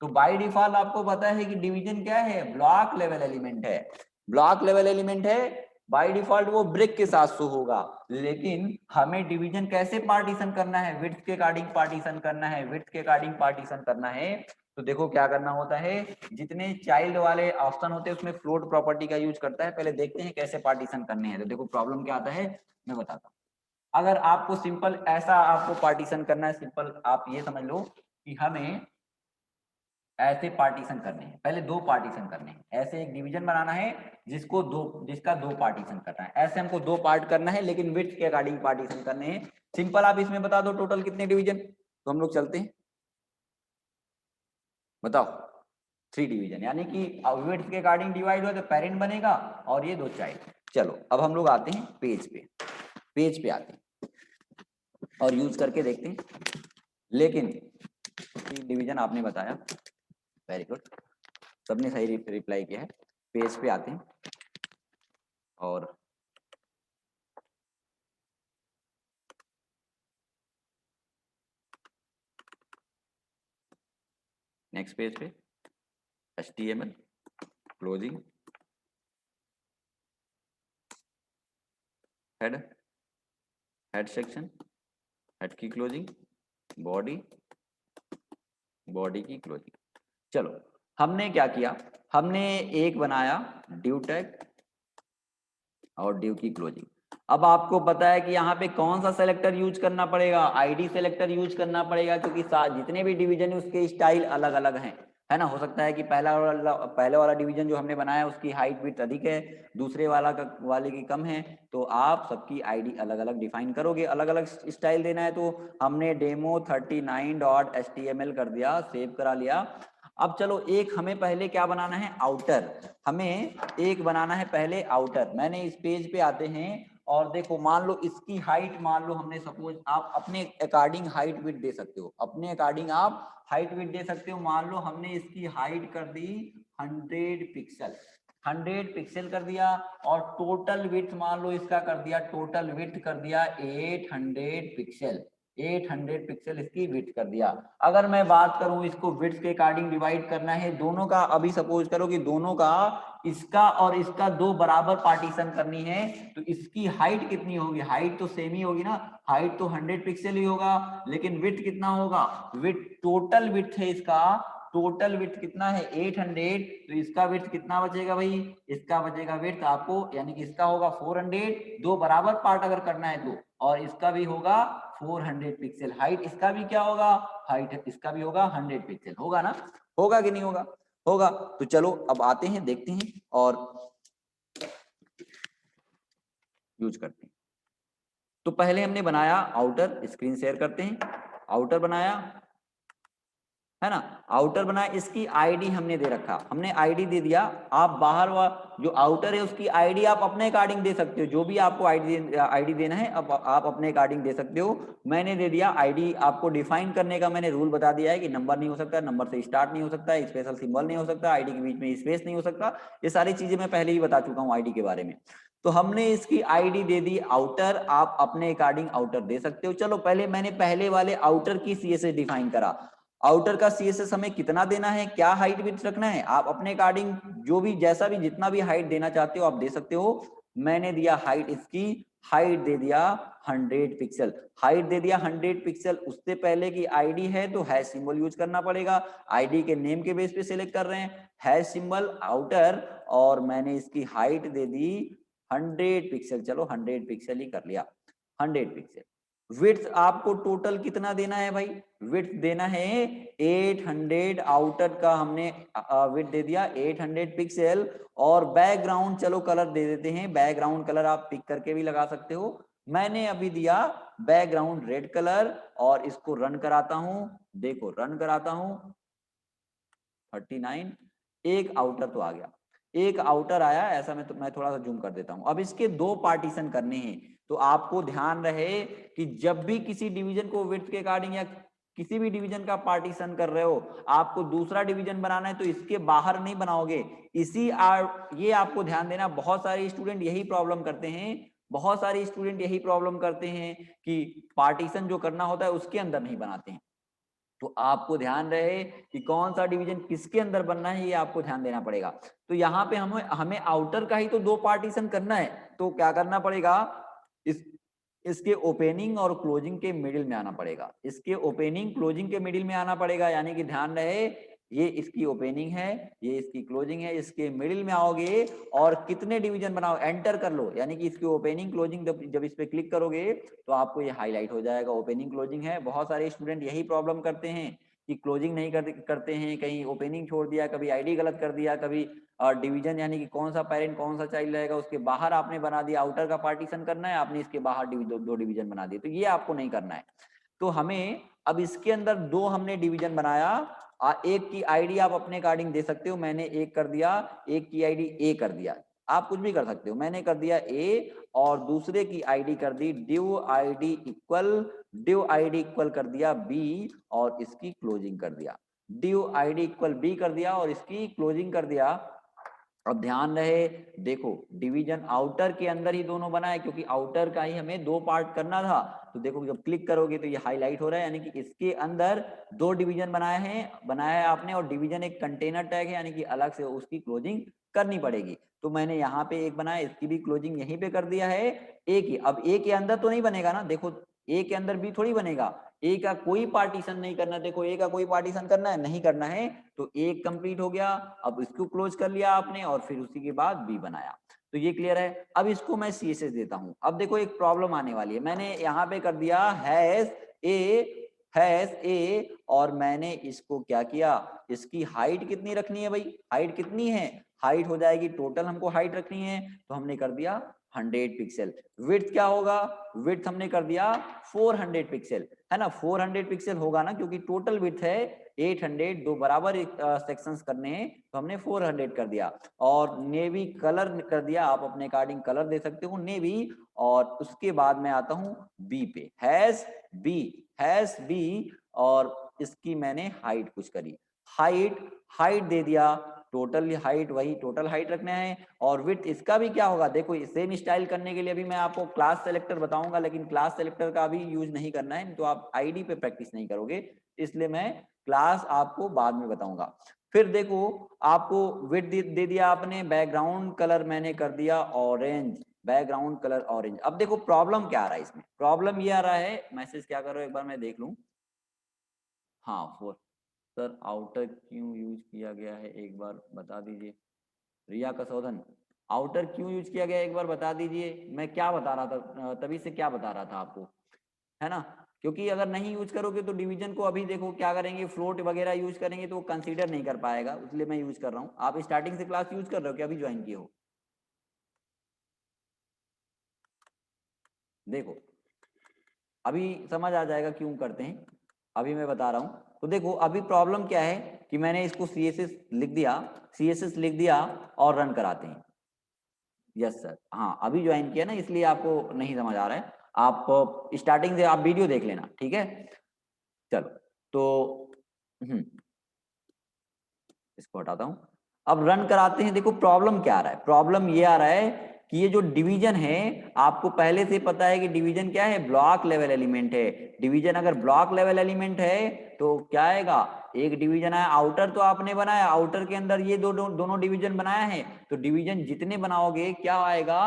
तो बाय डिफॉल्ट आपको पता है कि डिवीजन क्या है, ब्लॉक लेवल एलिमेंट है। ब्लॉक लेवल एलिमेंट है, बाय डिफॉल्ट वो ब्रेक के साथ शो होगा। लेकिन हमें डिवीजन कैसे पार्टीशन करना है, विड्थ के अकॉर्डिंग पार्टीशन करना है, विड्थ के अकॉर्डिंग पार्टीशन करना है। तो देखो क्या करना होता है, जितने चाइल्ड वाले ऑप्शन होते हैं उसमें फ्लोट प्रॉपर्टी का यूज करता है। पहले देखते हैं कैसे पार्टीशन करने हैं। तो देखो प्रॉब्लम क्या आता है मैं बताता हूँ। अगर आपको सिंपल ऐसा आपको पार्टीशन करना है, सिंपल आप ये समझ लो कि हमें ऐसे पार्टीशन करने हैं, पहले दो पार्टीशन करने हैं। ऐसे एक डिवीजन बनाना है जिसका दो पार्टीशन करना है। ऐसे हमको दो पार्ट करना है लेकिन विड्थ के अकॉर्डिंग पार्टीशन करने हैं। सिंपल आप इसमें बता दो टोटल कितने डिवीजन, तो हम लोग चलते हैं, बताओ 3 डिवीजन, यानी कि विड्थ के अकॉर्डिंग डिवाइड हुआ तो पेरेंट बनेगा और ये दो चाइल्ड। चलो अब हम लोग आते हैं पेज पे, पेज पे आते हैं और यूज करके देखते हैं। लेकिन 3 डिवीजन आपने बताया, वेरी गुड, सबने सही रिप्लाई किया है। पेज पे आते हैं और नेक्स्ट पेज पे HTML closing, head section, head की क्लोजिंग, बॉडी, बॉडी की क्लोजिंग। चलो हमने क्या किया, हमने एक बनाया ड्यू टैग और ड्यू की क्लोजिंग। अब आपको पता है कि यहाँ पे कौन सा सेलेक्टर यूज करना पड़ेगा, आईडी सेलेक्टर यूज करना पड़ेगा, क्योंकि जितने भी डिवीजन है उसके स्टाइल अलग अलग हैं, है ना। हो सकता है कि पहले वाला डिवीजन जो हमने बनाया उसकी हाइट विड्थ अधिक है, दूसरे वाले की कम है, तो आप सबकी आईडी अलग अलग डिफाइन करोगे, अलग अलग स्टाइल देना है। तो हमने demo39.html कर दिया, सेव करा लिया। अब चलो एक हमें पहले क्या बनाना है, आउटर, हमें एक बनाना है पहले आउटर। मैंने इस पेज पे आते हैं और देखो मान लो इसकी हाइट, मान लो हमने सपोज, आप अपने अकॉर्डिंग हाइट विड्थ दे सकते हो, अपने अकॉर्डिंग आप हाइट विड्थ दे सकते हो। मान लो हमने इसकी हाइट कर दी 100 पिक्सल, 100 पिक्सल कर दिया, और टोटल विड्थ मान लो इसका कर दिया, टोटल विड्थ कर दिया 800 पिक्सल, 800 पिक्सल इसकी विड्थ कर दिया। अगर मैं बात करूं इसको विड्थ के अकॉर्डिंग डिवाइड करना है दोनों का, अभी सपोज करो कि दोनों का, इसका और इसका दो बराबर पार्टीशन करनी है, तो इसकी हाइट कितनी होगी, हाइट तो सेम ही होगी ना, हाइट तो 100 पिक्सल ही होगा, लेकिन विड्थ कितना होगा, विड्थ टोटल विड्थ है इसका, टोटल विड्थ कितना है 800, तो इसका विड्थ कितना बचेगा भाई, इसका बचेगा विड्थ आपको, यानी कि इसका होगा 400, दो बराबर पार्ट अगर करना है तो, और इसका भी होगा 400 पिक्सल। हाइट इसका भी क्या होगा, हाइट इसका भी होगा 100 पिक्सल, होगा ना, होगा कि नहीं होगा, होगा। तो चलो अब आते हैं, देखते हैं और यूज करते हैं। तो पहले हमने बनाया आउटर, स्क्रीन शेयर करते हैं, आउटर बनाया, है ना, आउटर बनाया, इसकी आईडी हमने दे रखा, हमने आईडी दे दिया। आप बाहर जो आउटर है उसकी आईडी आप अपने अकॉर्डिंग दे सकते हो, जो भी आपको आईडी देना है अब आप अपने अकॉर्डिंग दे सकते हो। मैंने दे दिया आईडी, आपको डिफाइन करने का मैंने रूल बता दिया है कि नंबर नहीं हो सकता, नंबर से स्टार्ट नहीं हो सकता, स्पेशल सिंबल नहीं हो सकता, आईडी के बीच में स्पेस नहीं हो सकता, ये सारी चीजें मैं पहले ही बता चुका हूँ आईडी के बारे में। तो हमने इसकी आईडी दे दी आउटर, आप अपने अकॉर्डिंग आउटर दे सकते हो। चलो पहले मैंने पहले वाले आउटर की सीएसएस डिफाइन करा, आउटर का सीएसएस हमें कितना देना है, क्या हाइट विड्थ रखना है, आप अपने अकॉर्डिंग जो भी जैसा भी जितना भी हाइट देना चाहते हो आप दे सकते हो। मैंने दिया हाइट, इसकी हाइट दे दिया 100 पिक्सल, हाइट दे दिया 100 पिक्सल। उससे पहले की आईडी है तो हैश सिंबल यूज करना पड़ेगा, आईडी के नेम के बेस पे सिलेक्ट कर रहे हैं, हैश सिंबल आउटर, और मैंने इसकी हाइट दे दी 100 पिक्सल, चलो 100 पिक्सल ही कर लिया, 100 पिक्सल। विड्थ आपको टोटल कितना देना है भाई, विड्थ देना है 800, आउटर का हमने विड्थ दे दिया 800 पिक्सल। और बैकग्राउंड चलो कलर दे देते हैं, बैकग्राउंड कलर आप पिक करके भी लगा सकते हो। मैंने अभी दिया बैकग्राउंड रेड कलर, और इसको रन कराता हूं, देखो रन कराता हूं 39, एक आउटर तो आ गया, एक आउटर आया ऐसा। मैं थोड़ा सा जूम कर देता हूं। अब इसके दो पार्टीशन करने हैं, तो आपको ध्यान रहे कि जब भी किसी डिवीजन को विड्थ के अकॉर्डिंग या किसी भी डिवीजन का पार्टीशन कर रहे हो, आपको दूसरा डिवीजन बनाना है तो इसके बाहर नहीं बनाओगे, ये आपको ध्यान देना। बहुत सारे स्टूडेंट यही प्रॉब्लम करते हैं, बहुत सारे स्टूडेंट यही प्रॉब्लम करते हैं कि पार्टीशन जो करना होता है उसके अंदर नहीं बनाते हैं। तो आपको ध्यान रहे कि कौन सा डिवीजन किसके अंदर बनना है, ये आपको ध्यान देना पड़ेगा। तो यहाँ पे हमें हमें आउटर का ही तो 2 पार्टीशन करना है, तो क्या करना पड़ेगा, इसके ओपनिंग और क्लोजिंग के मिडिल में आना पड़ेगा, इसके ओपनिंग क्लोजिंग के मिडिल में आना पड़ेगा। यानी कि ध्यान रहे, ये इसकी ओपनिंग है, ये इसकी क्लोजिंग है, इसके मिडिल में आओगे और कितने डिवीजन बनाओ, एंटर कर लो। यानी कि इसकी ओपनिंग क्लोजिंग जब इस पे क्लिक करोगे तो आपको ये हाईलाइट हो जाएगा, ओपनिंग क्लोजिंग है। बहुत सारे स्टूडेंट यही प्रॉब्लम करते हैं कि क्लोजिंग नहीं करते हैं, कहीं ओपनिंग छोड़ दिया, कभी आईडी गलत कर दिया, कभी डिवीजन यानी कि कौन सा पेरेंट कौन सा चाइल्ड रहेगा उसके बाहर आपने बना दिया। आउटर का पार्टीशन करना है, आपने इसके बाहर दो डिवीजन बना दिए, तो ये आपको नहीं करना है। तो हमें अब इसके अंदर 2 हमने डिवीजन बनाया, एक की आईडी आप अपने अकॉर्डिंग दे सकते हो, मैंने एक कर दिया, एक की आईडी ए कर दिया, आप कुछ भी कर सकते हो। मैंने कर दिया ए और दूसरे की आईडी कर दी डिव आईडी इक्वल कर दिया बी और इसकी क्लोजिंग कर दिया, डिव आईडी इक्वल बी कर दिया और इसकी क्लोजिंग कर दिया। अब ध्यान रहे, देखो डिवीजन आउटर के अंदर ही दोनों बना है, क्योंकि आउटर का ही हमें 2 पार्ट करना था। तो देखो जब क्लिक करोगे तो ये हाईलाइट हो रहा है, यानी कि इसके अंदर 2 डिवीजन बनाया है आपने, और डिवीजन एक कंटेनर टैग है, यानी कि अलग से उसकी क्लोजिंग करनी पड़ेगी। तो मैंने यहाँ पे एक बनाया, इसकी भी क्लोजिंग यहीं पे कर दिया है। ए की, अब ए के अंदर तो नहीं बनेगा ना, देखो ए के अंदर बी थोड़ी बनेगा, ए का कोई पार्टीशन नहीं करना। देखो ए का कोई पार्टीशन करना है, नहीं करना है, तो एक कंप्लीट हो गया। अब इसको क्लोज कर लिया आपने और फिर उसी के बाद बी बनाया। तो ये क्लियर है। अब इसको मैं सीएसएस देता हूं। अब देखो एक प्रॉब्लम आने वाली है, मैंने यहाँ पे कर दिया हैश ए और मैंने इसको क्या किया, इसकी हाइट कितनी रखनी है भाई, हाइट कितनी है, हाइट हो जाएगी, टोटल हमको हाइट रखनी है तो हमने कर दिया 100 पिक्सल। विड्थ क्या होगा, विड्थ हमने कर दिया 400 पिक्सल, है ना, 400 पिक्सल होगा ना, क्योंकि टोटल विड्थ है 800, दो बराबर सेक्शंस करने हैं तो हमने 400 कर दिया। और नेवी कलर कर दिया, आप अपने अकॉर्डिंग कलर दे सकते हो नेवी। और उसके बाद मैं आता हूं बी पे, हैश बी और इसकी मैंने हाइट कुछ करी, हाइट दे दिया, टोटल हाइट वही टोटल हाइट रखना है। और विड्थ इसका भी क्या होगा, देखो सेम स्टाइल करने के लिए अभी मैं आपको क्लास सेलेक्टर बताऊंगा, लेकिन क्लास सेलेक्टर का भी यूज नहीं करना है, तो आप आईडी पे प्रैक्टिस नहीं करोगे, इसलिए मैं क्लास आपको बाद में बताऊंगा। फिर देखो आपको विड्थ दे दिया आपने, बैकग्राउंड कलर मैंने कर दिया ऑरेंज, बैकग्राउंड कलर ऑरेंज। अब देखो प्रॉब्लम क्या आ रहा है इसमें, प्रॉब्लम ये आ रहा है, मैसेज क्या करो एक बार मैं देख लूं। हाँ सर आउटर क्यों यूज किया गया है एक बार बता दीजिए। रिया कसौधन, आउटर क्यों यूज किया गया एक बार बता दीजिए। मैं क्या बता रहा था तभी से, क्या बता रहा था आपको, है ना, क्योंकि अगर नहीं यूज करोगे तो डिवीजन को अभी देखो क्या करेंगे, फ्लोट वगैरह यूज करेंगे तो वो कंसीडर नहीं कर पाएगा, इसलिए मैं यूज कर रहा हूँ। आप स्टार्टिंग से क्लास यूज कर रहे हो कि अभी ज्वाइन किए हो, देखो अभी समझ आ जाएगा क्यों करते हैं, अभी मैं बता रहा हूं। तो देखो अभी प्रॉब्लम क्या है कि मैंने इसको सीएसएस लिख दिया और रन कराते हैं। यस सर, हाँ अभी ज्वाइन किया ना, इसलिए आपको नहीं समझ आ रहा है, आप स्टार्टिंग से आप वीडियो देख लेना, ठीक है। चलो तो इसको हटाता हूं, अब रन कराते हैं। देखो प्रॉब्लम क्या आ रहा है, प्रॉब्लम ये आ रहा है कि ये जो डिवीजन है, आपको पहले से पता है कि डिवीजन क्या है, ब्लॉक लेवल एलिमेंट है। डिवीजन अगर ब्लॉक लेवल एलिमेंट है तो क्या आएगा, एक डिवीजन आया, आउटर तो आपने बनाया, आउटर के अंदर ये दोनों डिवीजन बनाया है, तो डिवीजन जितने बनाओगे क्या आएगा,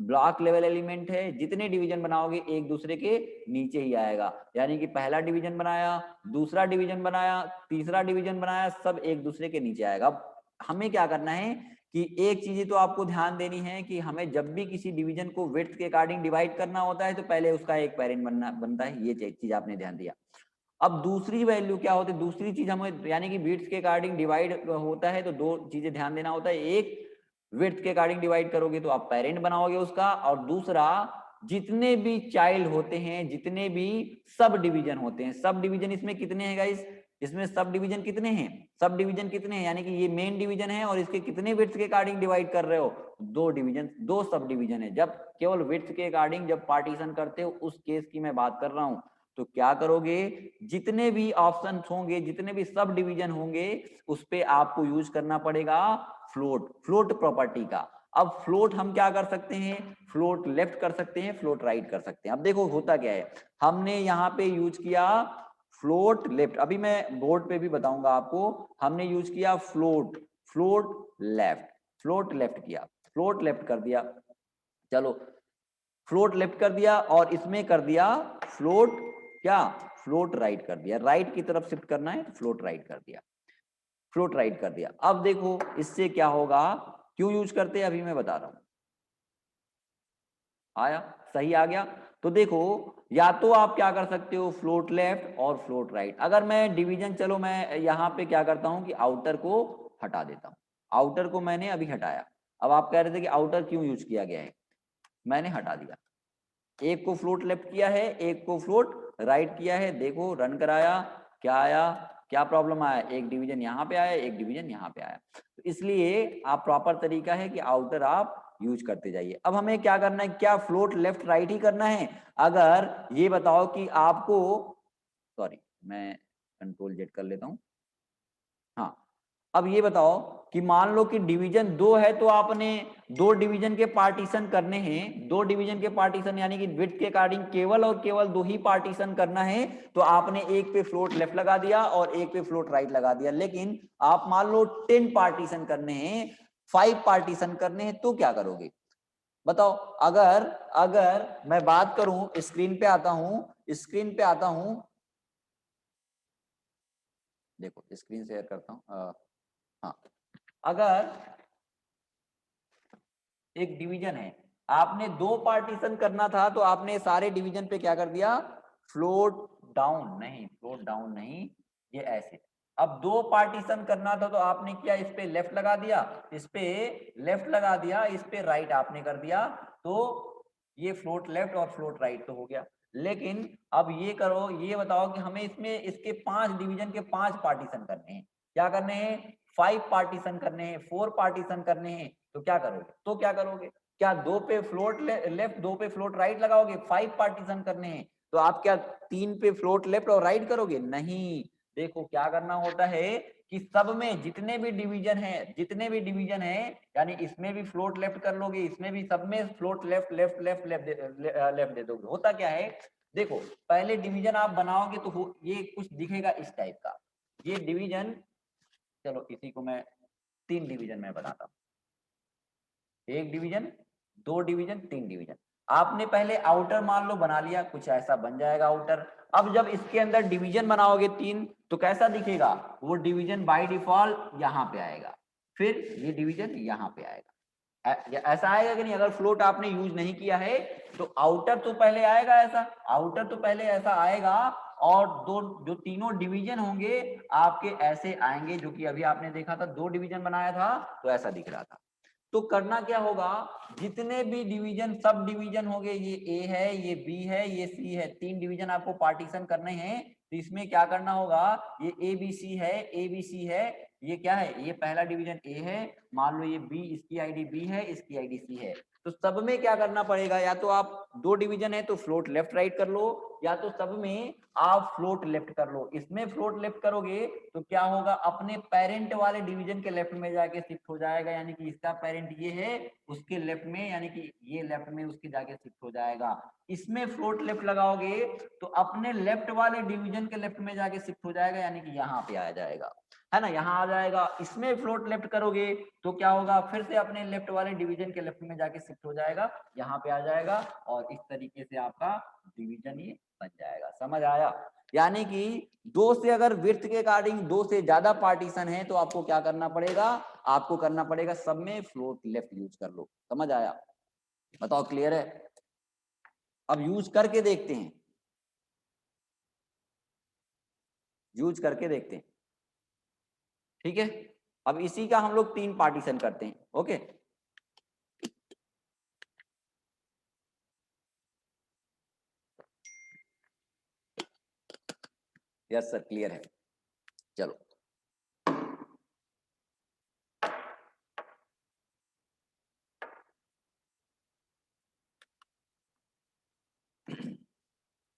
ब्लॉक लेवल एलिमेंट है, जितने डिवीजन बनाओगे एक दूसरे के नीचे ही आएगा। यानी कि पहला डिवीजन बनाया, दूसरा डिवीजन बनाया, तीसरा डिवीजन बनाया, सब एक दूसरे के नीचे आएगा। अब हमें क्या करना है कि एक चीज तो आपको ध्यान देनी है कि हमें जब भी किसी डिवीजन को विड्थ के अकॉर्डिंग डिवाइड करना होता है तो पहले उसका एक पेरेंट बनता है, ये चीज आपने ध्यान दिया। अब दूसरी वैल्यू क्या होती है, दूसरी चीज हमें यानी कि विड्थ के अकॉर्डिंग डिवाइड होता है तो 2 चीजें ध्यान देना होता है, एक विड्थ के अकॉर्डिंग डिवाइड करोगे तो आप पेरेंट बनाओगे उसका, और दूसरा जितने भी चाइल्ड होते हैं, जितने भी सब डिवीजन होते हैं, सब डिवीजन इसमें कितने हैं गाइस, इसमें सब डिवीजन कितने हैं, सब डिवीजन कितने हैं, यानी कि ये मेन डिवीजन है और इसके कितने विड्थ के अकॉर्डिंग डिवाइड कर रहे हो, 2 डिवीजन, 2 सब डिवीजन है। जब केवल विड्थ के अकॉर्डिंग जब पार्टीशन करते हो उस केस की मैं बात कर रहा हूं। तो क्या करोगे, जितने भी ऑप्शन होंगे, जितने भी सब डिवीजन होंगे, उस पे आपको यूज करना पड़ेगा फ्लोट प्रॉपर्टी का। अब फ्लोट हम क्या कर सकते हैं, फ्लोट लेफ्ट कर सकते हैं, फ्लोट राइट कर सकते हैं। अब देखो होता क्या है, हमने यहाँ पे यूज किया फ्लोट लेफ्ट, अभी मैं बोर्ड पे भी बताऊंगा आपको। हमने यूज किया फ्लोट लेफ्ट किया, फ्लोट लेफ्ट कर दिया, चलो फ्लोट लेफ्ट कर दिया, और इसमें कर दिया फ्लोट क्या, फ्लोट राइट कर दिया, राइट की तरफ शिफ्ट करना है तो फ्लोट राइट कर दिया, फ्लोट राइट कर दिया। अब देखो इससे क्या होगा, क्यों यूज करते हैं अभी मैं बता रहा हूं। आया, सही आ गया। तो देखो या तो आप क्या कर सकते हो, फ्लोट लेफ्ट और फ्लोट राइट। अगर मैं डिवीजन, चलो मैं यहाँ पे क्या करता हूँ कि आउटर को हटा देता हूँ, आउटर को मैंने अभी हटाया। अब आप कह रहे थे कि आउटर क्यों यूज किया गया है, मैंने हटा दिया, एक को फ्लोट लेफ्ट किया है, एक को फ्लोट राइट किया है। देखो रन कराया, क्या आया, क्या प्रॉब्लम आया, एक डिवीजन यहाँ पे आया, एक डिवीजन यहाँ पे आया। तो इसलिए आप प्रॉपर तरीका है कि आउटर आप यूज करते जाइए। अब हमें क्या करना है, क्या फ्लोट लेफ्ट राइट ही करना है। अगर ये बताओ कि आपको, सॉरी मैं कंट्रोल जेड कर लेता हूँ। हाँ, अब ये बताओ कि मान लो कि डिवीजन 2 है, तो आपने दो डिवीजन के पार्टीशन करने हैं, दो डिवीजन के पार्टीशन यानी कि विड्थ के अकॉर्डिंग केवल और केवल दो ही पार्टीशन करना है। तो आपने एक पे फ्लोट लेफ्ट लगा दिया और एक पे फ्लोट राइट लगा दिया। लेकिन आप मान लो 10 पार्टीशन करने हैं, 5 पार्टीशन करने हैं, तो क्या करोगे बताओ। अगर अगर मैं बात करूं, स्क्रीन पे आता हूं, स्क्रीन पे आता हूं, देखो स्क्रीन शेयर करता हूं। हाँ, अगर एक डिवीजन है, आपने दो पार्टीशन करना था, तो आपने सारे डिवीजन पे क्या कर दिया, फ्लोट डाउन नहीं, ये ऐसे। अब दो पार्टीशन करना था, तो आपने क्या, इस पे लेफ्ट लगा दिया, इस पे लेफ्ट लगा दिया, इस पे राइट आपने कर दिया, तो ये फ्लोट लेफ्ट और फ्लोट राइट तो हो गया। लेकिन अब ये करो, ये बताओ कि हमें इसमें इसके 5 डिवीजन के 5 पार्टीशन करने हैं, क्या करने हैं, 5 पार्टीशन करने हैं, 4 पार्टीशन करने हैं। तो क्या करोगे, क्या दो पे फ्लोट लेफ्ट, दो पे फ्लोट राइट लगाओगे, 5 पार्टीशन करने हैं, तो आप क्या 3 पे फ्लोट लेफ्ट और राइट करोगे, नहीं। देखो क्या करना होता है कि सब में जितने भी डिवीजन है, यानी इसमें भी फ्लोट लेफ्ट कर लोगे, इसमें भी, सब में float left left left left दे दोगे। होता क्या है, देखो पहले डिवीजन आप बनाओगे तो ये कुछ दिखेगा इस टाइप का, ये डिवीजन, चलो इसी को मैं 3 डिवीजन में बनाता हूँ, एक डिवीजन, दो डिवीजन, 3 डिवीजन। आपने पहले आउटर मान लो बना लिया, कुछ ऐसा बन जाएगा आउटर। अब जब इसके अंदर डिवीजन बनाओगे 3, तो कैसा दिखेगा, वो डिवीजन बाय डिफॉल्ट यहाँ पे आएगा, फिर ये डिवीजन यहाँ पे आएगा। ऐसा आएगा कि नहीं, अगर फ्लोट आपने यूज नहीं किया है तो आउटर तो पहले आएगा, ऐसा आउटर तो पहले ऐसा आएगा, और दो जो तीनों डिवीजन होंगे आपके ऐसे आएंगे, जो कि अभी आपने देखा था, दो डिवीजन बनाया था तो ऐसा दिख रहा था। तो करना क्या होगा, जितने भी डिवीजन, सब डिवीजन हो गए, ये ए है, ये बी है, ये सी है, 3 डिवीजन आपको पार्टीशन करने हैं। तो इसमें क्या करना होगा, ये ए बी सी है, ए बी सी है, ये क्या है, ये पहला डिवीजन ए है, मान लो ये बी, इसकी आईडी बी है, इसकी आईडी सी है। तो सब में क्या करना पड़ेगा, या तो आप दो डिवीजन है तो फ्लोट लेफ्ट राइट कर लो, या तो सब में आप फ्लोट लेफ्ट कर लो। इसमें फ्लोट लेफ्ट करोगे तो क्या होगा, अपने पेरेंट वाले डिवीजन के लेफ्ट में जाके शिफ्ट हो जाएगा, यानी कि इसका पेरेंट ये है, उसके लेफ्ट में, यानी कि ये लेफ्ट में उसके जाके शिफ्ट हो जाएगा। इसमें फ्लोट लेफ्ट लगाओगे तो अपने लेफ्ट वाले डिवीजन के लेफ्ट में जाके शिफ्ट हो जाएगा, यानी कि यहाँ पे आ जाएगा, है ना, यहाँ आ जाएगा। इसमें फ्लोट लेफ्ट करोगे तो क्या होगा, फिर से अपने लेफ्ट वाले डिवीजन के लेफ्ट में जाके शिफ्ट हो जाएगा, यहाँ पे आ जाएगा, और इस तरीके से आपका डिवीजन ये बन जाएगा। समझ आया, यानी कि दो से, अगर विड्थ के अकॉर्डिंग दो से ज्यादा पार्टीशन है, तो आपको क्या करना पड़ेगा, आपको करना पड़ेगा सब में फ्लोट लेफ्ट यूज कर लो। समझ आया, बताओ क्लियर है। अब यूज करके देखते हैं, यूज करके देखते हैं, ठीक है। अब इसी का हम लोग 3 पार्टीशन करते हैं, ओके। यस सर, क्लियर है, चलो।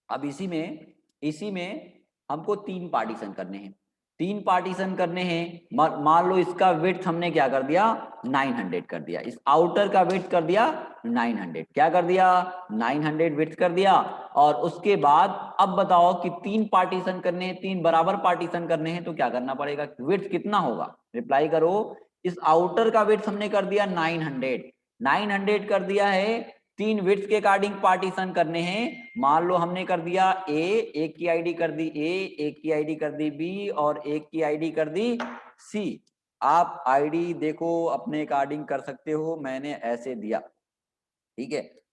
अब इसी में इसी में हमको 3 पार्टीशन करने हैं, 3 पार्टीशन करने हैं। मान लो इसका विड्थ हमने क्या कर दिया 900 कर दिया, इस आउटर का विड्थ कर दिया 900, क्या कर दिया 900 विड्थ कर दिया। और उसके बाद अब बताओ कि 3 पार्टीशन करने हैं, 3 बराबर पार्टीशन करने हैं, तो क्या करना पड़ेगा, विड्थ कितना होगा, रिप्लाई करो। इस आउटर का विड्थ हमने कर दिया 900 कर दिया है, 3 विड्थ के अकॉर्डिंग पार्टीशन करने हैं। मान लो हमने कर दिया ए, एक की आईडी कर दी ए, एक की आईडी कर दी बी और एक की आईडी कर दी सी। आप आईडी देखो अपने अकॉर्डिंग कर सकते हो, मैंने ऐसे दिया, ठीक है।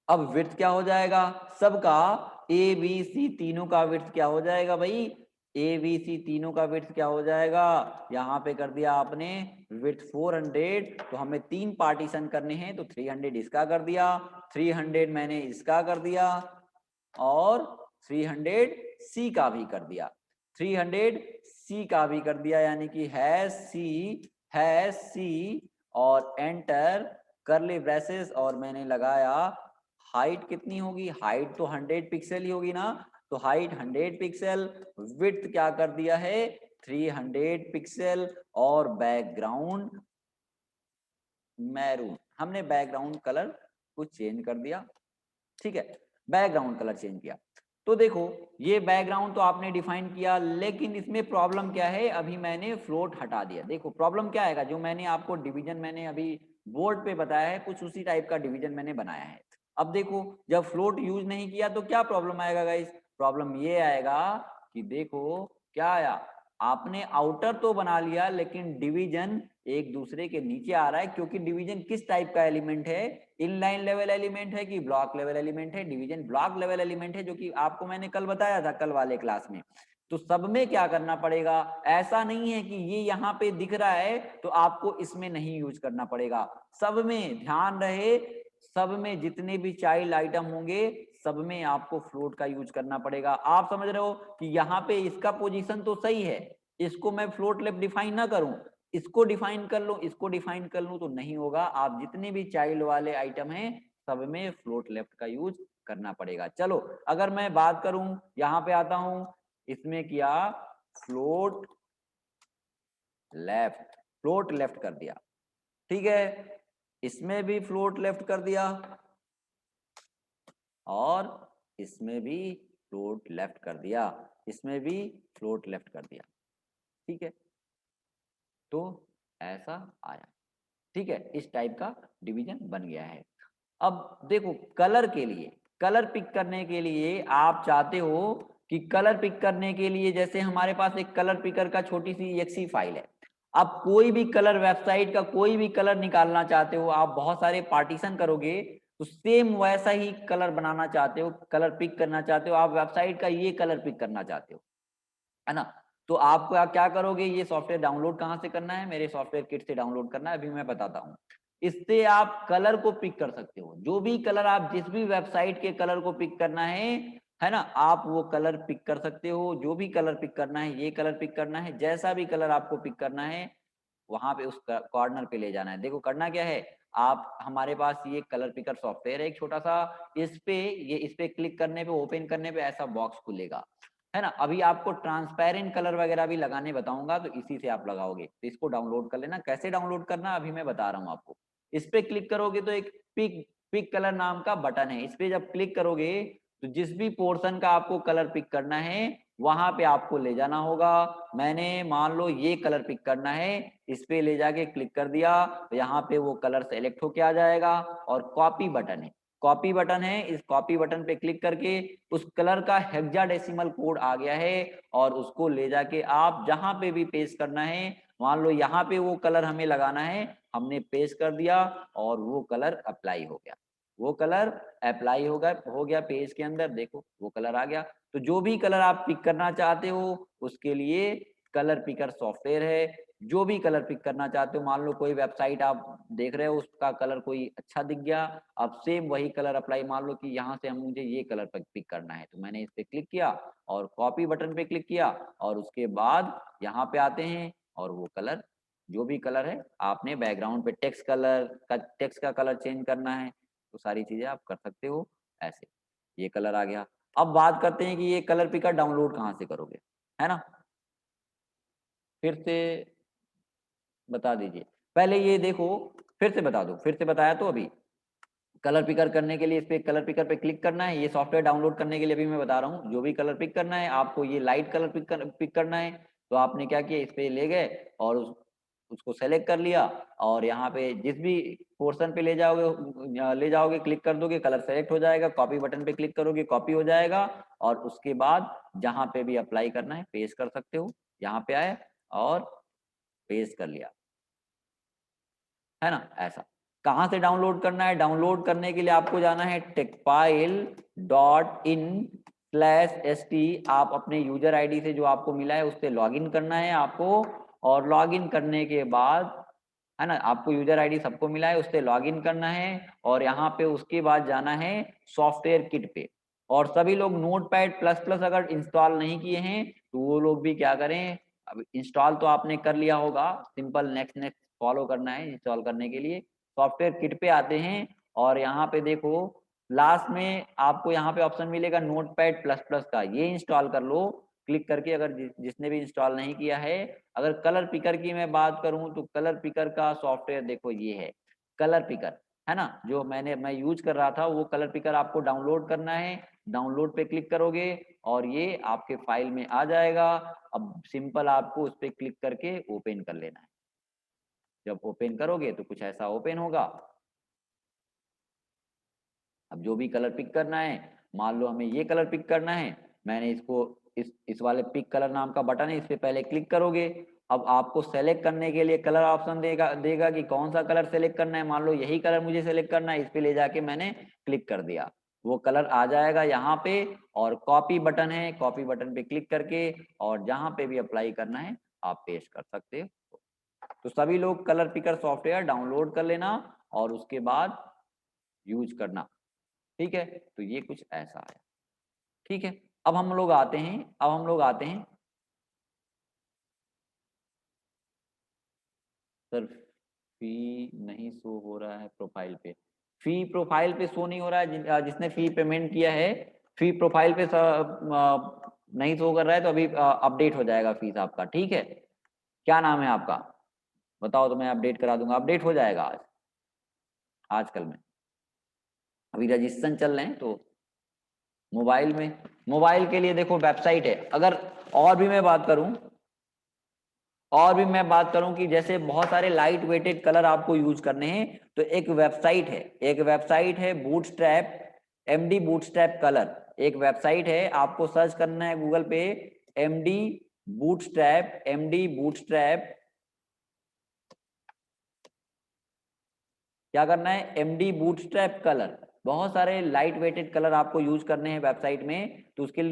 अब विड्थ क्या हो जाएगा सबका, ए बी सी तीनों का विड्थ क्या हो जाएगा भाई, ए बी सी तीनों का विड्थ क्या हो जाएगा, यहाँ पे कर दिया आपने विड्थ 400, तो हमें 3 पार्टीशन करने हैं, तो 300 इसका कर दिया, 300 मैंने इसका कर दिया और 300 सी का भी कर दिया, 300 सी का भी कर दिया, यानी कि है सी और एंटर करली ब्रेसेस और मैंने लगाया हाइट कितनी होगी, हाइट तो 100 पिक्सल ही होगी ना, तो हाइट 100 पिक्सल, विड्थ क्या कर दिया है 300 पिक्सल और बैकग्राउंड मैरून, हमने बैकग्राउंड कलर को चेंज कर दिया, ठीक है, बैकग्राउंड कलर चेंज किया। तो देखो ये बैकग्राउंड तो आपने डिफाइन किया, लेकिन इसमें प्रॉब्लम क्या है, अभी मैंने फ्लोट हटा दिया। देखो प्रॉब्लम क्या आएगा, जो मैंने आपको डिवीजन मैंने अभी बोर्ड पे बताया है, कुछ उसी टाइप का डिवीजन मैंने बनाया है। अब देखो जब फ्लोट यूज नहीं किया तो क्या प्रॉब्लम आएगा गाइस, प्रॉब्लम ये आएगा कि देखो क्या आया, आपने आउटर तो बना लिया लेकिन डिवीजन एक दूसरे के नीचे आ रहा है, क्योंकि डिवीजन किस टाइप का एलिमेंट है, इनलाइन लेवल एलिमेंट है कि ब्लॉक लेवल एलिमेंट है, डिवीजन ब्लॉक लेवल एलिमेंट है, जो कि आपको मैंने कल बताया था कल वाले क्लास में। तो सब में क्या करना पड़ेगा, ऐसा नहीं है कि ये यहाँ पे दिख रहा है तो आपको इसमें नहीं यूज करना पड़ेगा, सब में ध्यान रहे, सब में जितने भी चाइल्ड आइटम होंगे सब में आपको फ्लोट का यूज करना पड़ेगा। आप समझ रहे हो कि यहाँ पे इसका पोजीशन तो सही है, इसको मैं फ्लोट लेफ्ट डिफाइन ना करूं, इसको डिफाइन कर लो, इसको डिफाइन कर लूं तो नहीं होगा, आप जितने भी चाइल्ड वाले आइटम हैं सब में फ्लोट लेफ्ट का यूज करना पड़ेगा। चलो अगर मैं बात करूं, यहां पे आता हूं, इसमें किया फ्लोट लेफ्ट, फ्लोट लेफ्ट कर दिया, ठीक है, इसमें भी फ्लोट लेफ्ट कर दिया और इसमें भी फ्लोट लेफ्ट कर दिया, इसमें भी फ्लोट लेफ्ट कर दिया, ठीक है, तो ऐसा आया, ठीक है, इस टाइप का डिवीजन बन गया है। अब देखो कलर के लिए, कलर पिक करने के लिए आप चाहते हो कि कलर पिक करने के लिए जैसे हमारे पास एक कलर पिकर का छोटी सी एक्सी फाइल है, आप कोई भी कलर वेबसाइट का कोई भी कलर निकालना चाहते हो, आप बहुत सारे पार्टीशन करोगे तो सेम वैसा ही कलर बनाना चाहते हो, कलर पिक करना चाहते हो, आप वेबसाइट का ये कलर पिक करना चाहते हो, है ना। तो आप क्या करोगे, ये सॉफ्टवेयर डाउनलोड कहाँ से करना है, मेरे सॉफ्टवेयर किट से डाउनलोड करना है, अभी मैं बताता हूँ। इससे आप कलर को पिक कर सकते हो, जो भी कलर आप जिस भी वेबसाइट के कलर को पिक करना है ना, आप वो कलर पिक कर सकते हो, जो भी कलर पिक करना है, ये कलर पिक करना है, जैसा भी कलर आपको पिक करना है वहां पे उस कॉर्नर पे ले जाना है। देखो करना क्या है, आप हमारे पास ये कलर पिकर सॉफ्टवेयर है एक छोटा सा, इस पे क्लिक करने पे ओपन करने पे ऐसा बॉक्स खुलेगा, है ना। अभी आपको ट्रांसपेरेंट कलर वगैरह भी लगाने बताऊंगा, तो इसी से आप लगाओगे, तो इसको डाउनलोड कर लेना, कैसे डाउनलोड करना अभी मैं बता रहा हूँ आपको। इस पे क्लिक करोगे तो एक पिक पिक कलर नाम का बटन है, इस पे जब क्लिक करोगे तो जिस भी पोर्शन का आपको कलर पिक करना है वहां पे आपको ले जाना होगा। मैंने मान लो ये कलर पिक करना है, इस पे ले जाके क्लिक कर दिया तो यहाँ पे वो कलर सेलेक्ट होके आ जाएगा, और कॉपी बटन है, कॉपी बटन है, इस कॉपी बटन पे क्लिक करके उस कलर का हेक्साडेसिमल कोड आ गया है, और उसको ले जाके आप जहां पे भी पेस्ट करना है, मान लो यहाँ पे वो कलर हमें लगाना है, हमने पेस्ट कर दिया और वो कलर अप्लाई हो गया, वो कलर अप्लाई हो गया पेज के अंदर, देखो वो कलर आ गया। तो जो भी कलर आप पिक करना चाहते हो उसके लिए कलर पिकर सॉफ्टवेयर है, जो भी कलर पिक करना चाहते हो, मान लो कोई वेबसाइट आप देख रहे हो उसका कलर कोई अच्छा दिख गया, अब सेम वही कलर अप्लाई, मान लो कि यहाँ से हम मुझे ये कलर पिक करना है, तो मैंने इस पे क्लिक किया और कॉपी बटन पे क्लिक किया, और उसके बाद यहाँ पे आते हैं और वो कलर जो भी कलर है, आपने बैकग्राउंड पे टेक्स्ट का कलर चेंज करना है, तो सारी चीजें आप कर सकते हो ऐसे। ये कलर आ गया, अब बात करते हैं कि ये कलर पिकर डाउनलोड कहाँ से करोगे, है ना? फिर से बता दीजिए। पहले ये देखो, फिर से बता दूँ, फिर से बताया तो अभी। कलर पिकर करने के लिए इस पे कलर पिकर पे क्लिक करना है। ये सॉफ्टवेयर डाउनलोड करने के लिए अभी मैं बता रहा हूँ। जो भी कलर पिक करना है आपको, ये लाइट कलर पिक करना है। तो आपने क्या किया, इस पे ले गए और उसको सेलेक्ट कर लिया और यहाँ पे जिस भी पोर्शन पे ले जाओगे क्लिक कर दोगे, कलर सेलेक्ट हो जाएगा। कॉपी बटन पे क्लिक करोगे, कॉपी हो जाएगा और उसके बाद जहाँ पे भी अप्लाई करना है पेस्ट कर सकते हो। यहाँ पे आए और पेस्ट कर लिया, है ना? ऐसा। कहाँ से डाउनलोड करना है? डाउनलोड करने के लिए आपको जाना है techfile.in/st। आप अपने यूजर आईडी से जो आपको मिला है उससे लॉगिन करना है आपको। और लॉगिन करने के बाद, है ना, आपको यूजर आईडी सबको मिला है, उससे लॉगिन करना है और यहाँ पे उसके बाद जाना है सॉफ्टवेयर किट पे। और सभी लोग नोटपैड प्लस प्लस अगर इंस्टॉल नहीं किए हैं तो वो लोग भी क्या करें, अब इंस्टॉल तो आपने कर लिया होगा, सिंपल नेक्स्ट नेक्स्ट फॉलो करना है इंस्टॉल करने के लिए। सॉफ्टवेयर किट पे आते हैं और यहाँ पे देखो लास्ट में आपको यहाँ पे ऑप्शन मिलेगा नोटपैड प्लस प्लस का, ये इंस्टॉल कर लो क्लिक करके, अगर जिसने भी इंस्टॉल नहीं किया है। अगर कलर पिकर की मैं बात करूँ तो कलर पिकर का सॉफ्टवेयर देखो ये है कलर पिकर, है ना? जो मैं यूज कर रहा था वो कलर पिकर आपको डाउनलोड करना है। डाउनलोड पे क्लिक करोगे और ये आपके फाइल में आ जाएगा। अब सिंपल आपको उस पर क्लिक करके ओपन कर लेना है। जब ओपन करोगे तो कुछ ऐसा ओपन होगा। अब जो भी कलर पिक करना है, मान लो हमें ये कलर पिक करना है, मैंने इसको इस वाले पिक कलर नाम का बटन है, इस पे पहले क्लिक करोगे। अब आपको सेलेक्ट करने के लिए कलर ऑप्शन देगा कि कौन सा कलर सेलेक्ट करना है। मान लो यही कलर मुझे सेलेक्ट करना है, इस पे ले जाके मैंने क्लिक कर दिया, वो कलर आ जाएगा यहाँ पे। और कॉपी बटन है, कॉपी बटन पे क्लिक करके और जहाँ पे भी अप्लाई करना है आप पेस्ट कर सकते हो। तो सभी लोग कलर पिकर सॉफ्टवेयर डाउनलोड कर लेना और उसके बाद यूज करना, ठीक है? तो ये कुछ ऐसा है, ठीक है? अब हम लोग आते हैं सर, फी नहीं शो हो रहा है प्रोफाइल पे। फी प्रोफाइल पे शो नहीं हो रहा है। जिसने फी पेमेंट किया है, फी प्रोफाइल पे नहीं शो कर रहा है, तो अभी अपडेट हो जाएगा फीस आपका, ठीक है? क्या नाम है आपका बताओ, तो मैं अपडेट करा दूंगा। अपडेट हो जाएगा आजकल में, अभी रजिस्ट्रेशन चल रहे हैं तो मोबाइल में। मोबाइल के लिए देखो वेबसाइट है। अगर और भी मैं बात करूं, कि जैसे बहुत सारे लाइट वेटेड कलर आपको यूज करने हैं, तो एक वेबसाइट है बूटस्ट्रैप, एमडी बूटस्ट्रैप कलर। एक वेबसाइट है, आपको सर्च करना है गूगल पे एमडी बूटस्ट्रैप, क्या करना है, एमडी बूटस्ट्रैप कलर। बहुत सारे लाइट वेटेड कलर आपको यूज करने हैं वेबसाइट में, तो उसके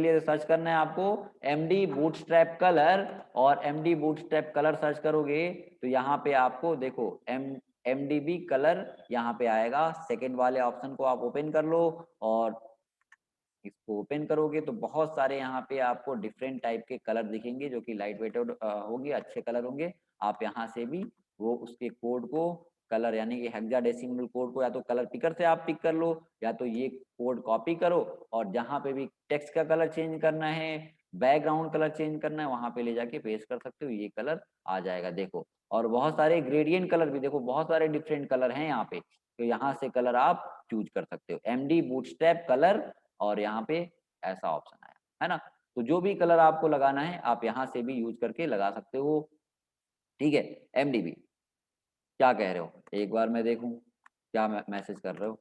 लिए सर्च करना है आपको एमडी बूटस्ट्रैप कलर। और एमडी बूटस्ट्रैप कलर सर्च करोगे तो यहाँ पे आपको देखो एमडीबी कलर यहाँ पे आएगा। सेकेंड वाले ऑप्शन को आप ओपन कर लो और इसको ओपन करोगे तो बहुत सारे यहाँ पे आपको डिफरेंट टाइप के कलर दिखेंगे जो कि लाइट वेटेड होंगे, अच्छे कलर होंगे। आप यहाँ से भी वो उसके कोड को, कलर यानी कि हेक्साडेसिमल कोड को या तो कलर पिकर से आप पिक कर लो या तो ये कोड कॉपी करो और जहाँ पे भी टेक्स्ट का कलर चेंज करना है, बैकग्राउंड कलर चेंज करना है, वहां पे ले जाके पेस्ट कर सकते हो, ये कलर आ जाएगा देखो। और बहुत सारे ग्रेडियंट कलर भी देखो, बहुत सारे डिफरेंट कलर हैं यहाँ पे, तो यहाँ से कलर आप चूज कर सकते हो, एमडी बूटस्ट्रैप कलर। और यहाँ पे ऐसा ऑप्शन आया है ना, तो जो भी कलर आपको लगाना है आप यहाँ से भी यूज करके लगा सकते हो, ठीक है? एमडीबी क्या कह रहे हो, एक बार मैं देखूं क्या मैसेज कर रहे हो।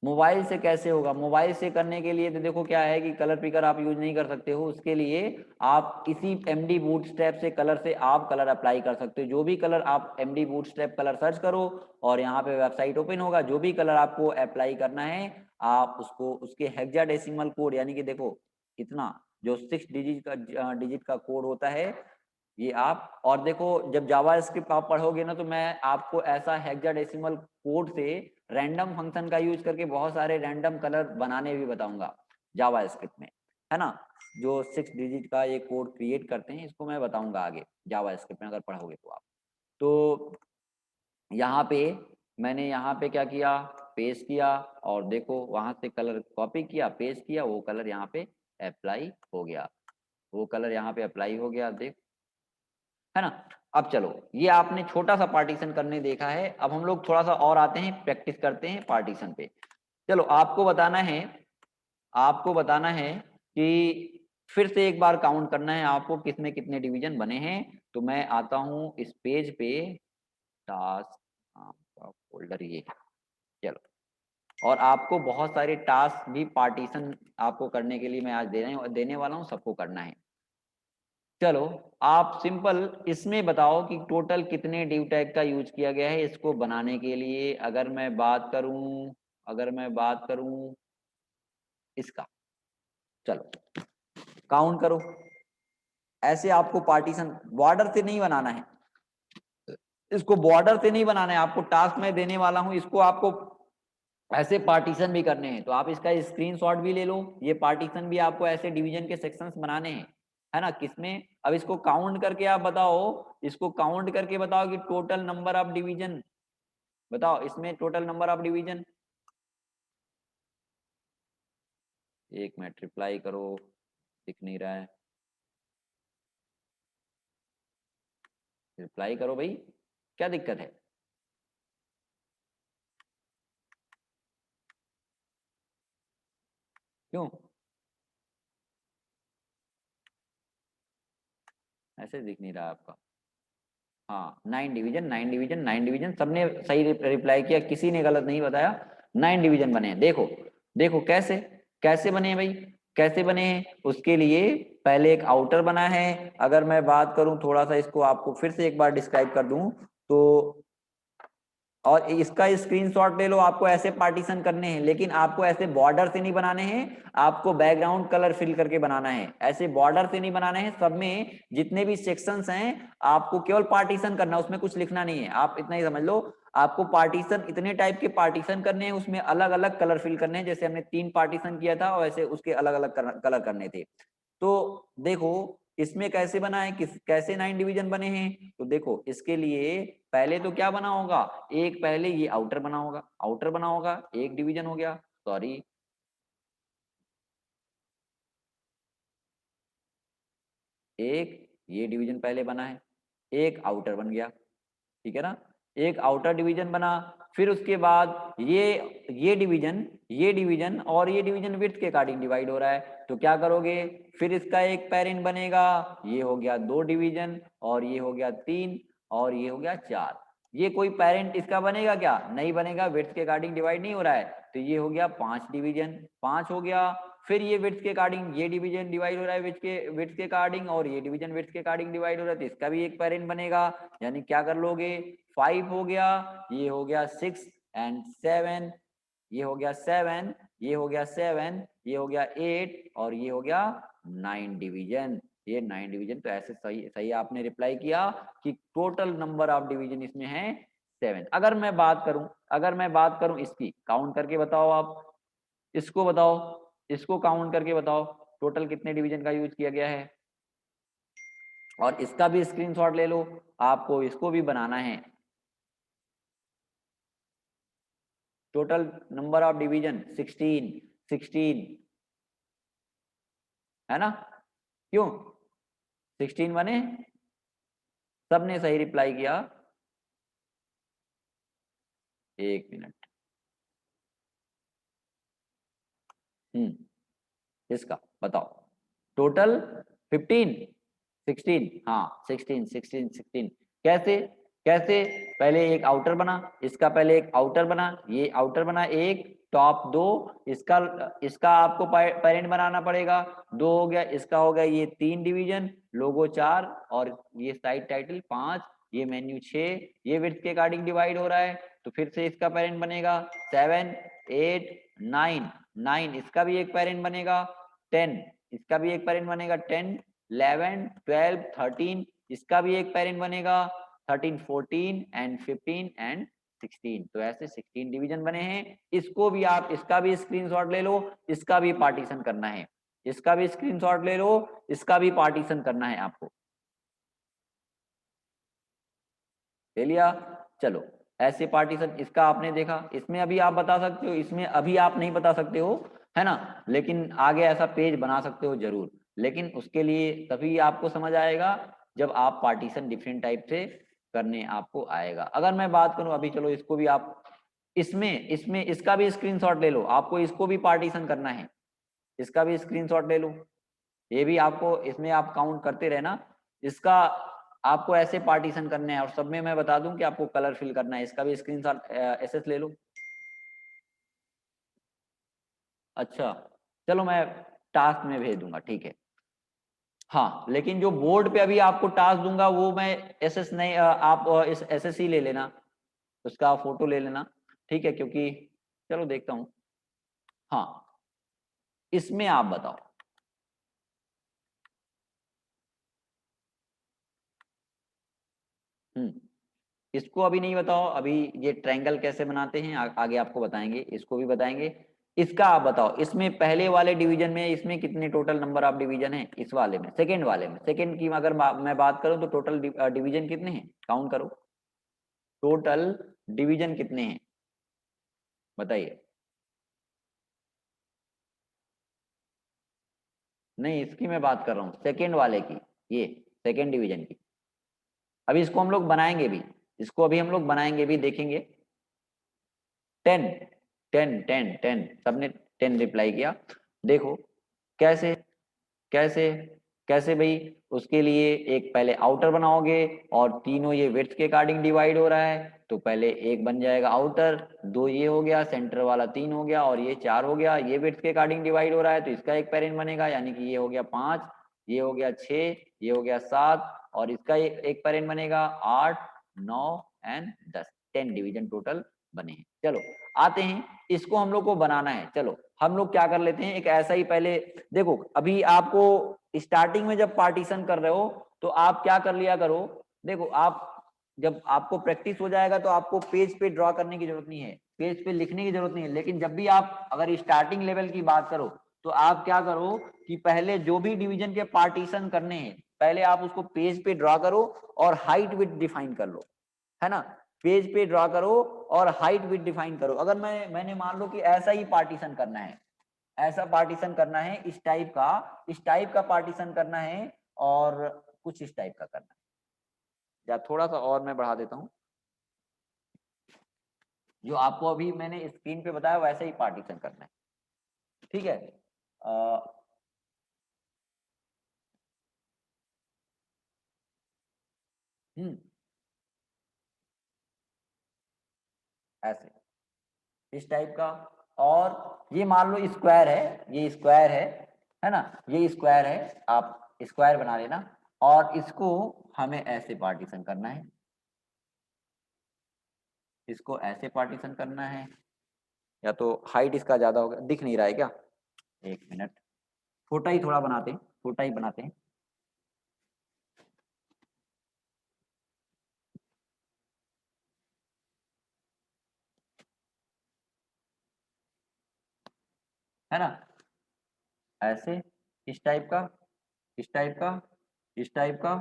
मोबाइल से कैसे होगा? मोबाइल से करने के लिए तो देखो क्या है कि कलर पिकर आप यूज नहीं कर सकते हो, उसके लिए आप इसी एमडी बूटस्ट्रैप से कलर से आप कलर अप्लाई कर सकते हो। जो भी कलर आप एमडी बूटस्ट्रैप कलर सर्च करो और यहाँ पे वेबसाइट ओपन होगा, जो भी कलर आपको अप्लाई करना है आप उसको उसके हेक्साडेसिमल कोड यानी कि देखो इतना जो 6 डिजिट का कोड होता है ये आप, और देखो जब जावास्क्रिप्ट आप पढ़ोगे ना तो मैं आपको ऐसा हेक्साडेसिमल कोड से रैंडम फंक्शन का यूज करके बहुत सारे रैंडम कलर बनाने भी बताऊंगा जावास्क्रिप्ट में, है ना? जो 6 डिजिट का ये कोड क्रिएट करते हैं इसको मैं बताऊंगा आगे जावास्क्रिप्ट में अगर पढ़ोगे तो आप। तो यहाँ पे मैंने यहाँ पे क्या किया, पेस्ट किया और देखो वहां से कलर कॉपी किया, पेस्ट किया, वो कलर यहाँ पे अप्लाई हो गया, वो कलर यहाँ पे अप्लाई हो गया, देख, है ना। अब चलो, ये आपने छोटा सा पार्टीशन करने देखा है, अब हम लोग थोड़ा सा और आते हैं, प्रैक्टिस करते हैं पार्टीशन पे। चलो आपको बताना है कि फिर से एक बार काउंट करना है आपको किसमें कितने डिवीजन बने हैं। तो मैं आता हूं इस पेज पे, टास्क आपका फोल्डर ये है। चलो, और आपको बहुत सारे टास्क भी पार्टीशन आपको करने के लिए मैं आज देने वाला हूं, सबको करना है। चलो, आप सिंपल इसमें बताओ कि टोटल कितने डिव टैग का यूज किया गया है इसको बनाने के लिए। अगर मैं बात करूं इसका, चलो काउंट करो। ऐसे आपको पार्टीशन बॉर्डर से नहीं बनाना है, इसको बॉर्डर से नहीं बनाना है, आपको टास्क में देने वाला हूं, इसको आपको ऐसे पार्टीशन भी करने हैं। तो आप इसका स्क्रीनशॉट भी ले लो, ये पार्टीशन भी आपको ऐसे डिवीजन के सेक्शंस बनाने हैं, है ना। किसमें, अब इसको काउंट करके आप बताओ, इसको काउंट करके बताओ कि टोटल नंबर ऑफ डिवीजन बताओ, इसमें टोटल नंबर ऑफ डिवीजन। एक मिनट, रिप्लाई करो, दिख नहीं रहा है, रिप्लाई करो भाई, क्या दिक्कत है। क्यों ऐसे दिख नहीं रहा आपका। हाँ, 9 डिवीजन, 9 डिवीजन, 9 डिवीजन, सबने सही रिप्लाई किया, किसी ने गलत नहीं बताया। 9 डिवीजन बने हैं। देखो देखो कैसे कैसे बने हैं भाई, कैसे बने हैं। उसके लिए पहले एक आउटर बना है। अगर मैं बात करूं, थोड़ा सा इसको आपको फिर से एक बार डिस्क्राइब कर दूं तो, और इसका स्क्रीनशॉट ले लो, आपको ऐसे पार्टीशन करने हैं, लेकिन आपको ऐसे बॉर्डर से नहीं बनाने हैं, आपको बैकग्राउंड कलर फिल करके बनाना है। ऐसे बॉर्डर से नहीं बनाने हैं, सब में जितने भी सेक्शंस हैं आपको केवल पार्टीशन करना, उसमें कुछ लिखना नहीं है, आप इतना ही समझ लो। आपको पार्टीशन, इतने टाइप के पार्टीशन करने हैं, उसमें अलग अलग कलर फिल करने हैं, जैसे हमने 3 पार्टीशन किया था और ऐसे उसके अलग अलग कलर करने थे। तो देखो इसमें कैसे बना है, कैसे 9 डिवीजन बने हैं। तो देखो इसके लिए पहले तो क्या बना होगा, एक पहले ये आउटर बना होगा, आउटर बना होगा, एक डिवीजन हो गया, सॉरी, एक ये डिवीजन पहले बना है, एक आउटर बन गया, ठीक है ना। एक आउटर डिवीजन बना, फिर उसके बाद ये डिवीजन और ये डिवीजन विड्थ के अकॉर्डिंग डिवाइड हो रहा है, तो क्या करोगे, फिर इसका एक पेरेंट बनेगा, ये हो गया 2 डिवीजन, और ये हो गया 3, और ये हो गया 4। ये कोई पेरेंट इसका बनेगा क्या, नहीं बनेगा, विड्थ के अकॉर्डिंग डिवाइड नहीं हो रहा है, तो ये हो गया 5 डिवीजन, 5 हो गया। फिर ये विड्थ के अकॉर्डिंग ये डिवीजन डिवाइड हो रहा है विड्थ के अकॉर्डिंग, और ये डिवीजन विड्थ के अकॉर्डिंग डिवाइड हो रहा है, तो इसका भी एक पेरेंट बनेगा। यानी क्या कर लोगे, 5 हो गया, ये हो गया 6 एंड 7, ये हो गया 7, ये हो गया 7, ये हो गया 8, और ये हो गया 9 डिवीजन। ये 9 डिवीजन, तो ऐसे सही सही आपने रिप्लाई किया कि टोटल नंबर ऑफ डिवीजन इसमें है 7। अगर मैं बात करूं इसकी, काउंट करके बताओ आप, इसको बताओ, इसको काउंट करके बताओ टोटल कितने डिवीजन का यूज किया गया है, और इसका भी स्क्रीनशॉट ले लो, आपको इसको भी बनाना है। टोटल नंबर ऑफ डिवीजन 16, 16, है ना। क्यों 16 बने, सबने सही रिप्लाई किया। एक मिनट, इसका बताओ, टोटल 15, 16, हाँ 16, 16, 16। कैसे कैसे, पहले एक आउटर बना, इसका पहले एक आउटर बना, ये आउटर बना एक, टॉप 2, इसका इसका आपको पेरेंट बनाना पड़ेगा, 2 हो गया, इसका हो गया ये 3 डिवीजन, लोगो 4, और ये साइड टाइटल 5, ये मेन्यू 6, ये विड्थ के अकॉर्डिंग डिवाइड हो रहा है, तो फिर से इसका पेरेंट बनेगा 7, 8, 9, 9, इसका भी एक पेरेंट बनेगा 10, इसका भी एक पेरेंट बनेगा 10, 11, 12, 13, इसका भी एक पेरेंट बनेगा 13, 14 एंड 15 एंड 16। तो ऐसे 16 डिवीजन बने हैं। इसको भी आप, इसका भी स्क्रीनशॉट ले लो, इसका भी पार्टीशन करना है, इसका भी स्क्रीनशॉट ले लो, इसका भी पार्टीशन करना है आपको, ले लिया। चलो ऐसे पार्टीशन, इसका आपने देखा, इसमें अभी आप बता सकते हो, इसमें अभी आप नहीं बता सकते हो, है ना, लेकिन आगे ऐसा पेज बना सकते हो जरूर। लेकिन उसके लिए तभी आपको समझ आएगा जब आप पार्टीशन डिफरेंट टाइप से करने आपको आएगा। अगर मैं बात करूं अभी, चलो इसको भी आप, इसमें इसमें इसका भी स्क्रीनशॉट ले लो, आपको इसको भी पार्टीशन करना है, इसका भी स्क्रीनशॉट ले लो, ये भी आपको, इसमें आप काउंट करते रहना, इसका आपको ऐसे पार्टीशन करने हैं, और सब में मैं बता दूं कि आपको कलर फिल करना है, इसका भी स्क्रीनशॉट एसएस ले लो। अच्छा, चलो मैं टास्क में भेज दूंगा, ठीक है। हाँ, लेकिन जो बोर्ड पे अभी आपको टास्क दूंगा वो मैं एसएस नहीं, आप इस एसएस ही ले लेना, उसका फोटो ले लेना, ठीक है, क्योंकि चलो देखता हूँ। हाँ, इसमें आप बताओ। इसको अभी नहीं बताओ, अभी ये ट्रायंगल कैसे बनाते हैं आगे आपको बताएंगे, इसको भी बताएंगे। इसका आप बताओ, इसमें पहले वाले डिवीजन में इसमें कितने टोटल नंबर ऑफ डिवीजन है, इस वाले में, सेकंड वाले में, सेकंड की अगर मैं बात करूं तो टोटल डिवीजन कितने हैं, काउंट करो, टोटल डिवीजन कितने हैं बताइए। नहीं, इसकी मैं बात कर रहा हूँ सेकंड वाले की, ये सेकंड डिवीजन की। अभी इसको हम लोग बनाएंगे भी, इसको अभी हम लोग बनाएंगे भी, देखेंगे। 10, 10 सबने 10 रिप्लाई किया। देखो कैसे, कैसे, कैसे भाई, उसके लिए एक पहले आउटर बनाओगे, और तीनों ये विड्थ के अकॉर्डिंग डिवाइड हो रहा है, तो पहले एक बन जाएगा आउटर, दो ये हो गया, सेंटर वाला 3 हो गया, और ये 4 हो गया, ये विड्थ के अकॉर्डिंग डिवाइड हो रहा है, तो इसका एक पेरेंट बनेगा, यानी कि ये हो गया 5, ये हो गया 6, ये हो गया 7, और इसका एक पेरेंट बनेगा 8, 9 एंड 10, 10 डिवीजन टोटल बने हैं। चलो आते हैं, इसको हम लोग को बनाना है। चलो हम लोग क्या कर लेते हैं, एक ऐसा ही पहले देखो, अभी आपको स्टार्टिंग में जब पार्टीशन कर रहे हो तो आप क्या कर लिया करो, देखो आप जब आपको प्रैक्टिस हो जाएगा तो आपको पेज पे ड्रॉ करने की जरूरत नहीं है, पेज पे लिखने की जरूरत नहीं है, लेकिन जब भी आप अगर स्टार्टिंग लेवल की बात करो तो आप क्या करो कि पहले जो भी डिवीजन के पार्टीशन करने हैं पहले आप उसको पेज पे ड्रॉ करो और हाइट विड्थ डिफाइन कर लो, है ना, पेज पे ड्रॉ करो और हाइट विड्थ डिफाइन करो। अगर मैंने मान लो कि ऐसा ही पार्टीशन करना है, ऐसा पार्टीशन करना है, इस टाइप का पार्टीशन करना है, और कुछ इस टाइप का करना है, या थोड़ा सा और मैं बढ़ा देता हूँ, जो आपको अभी मैंने स्क्रीन पे बताया वैसे ही पार्टीशन करना है, ठीक है। आ, ऐसे इस टाइप का, और ये मान लो स्क्वायर है, ये स्क्वायर है ना, ये स्क्वायर है, आप स्क्वायर बना लेना, और इसको हमें ऐसे पार्टीशन करना है, इसको ऐसे पार्टीशन करना है, या तो हाइट इसका ज्यादा होगा, दिख नहीं रहा है क्या, एक मिनट, छोटा ही थोड़ा बनाते हैं, छोटा ही बनाते हैं, है ना, ऐसे, इस टाइप का, इस टाइप का, इस टाइप का,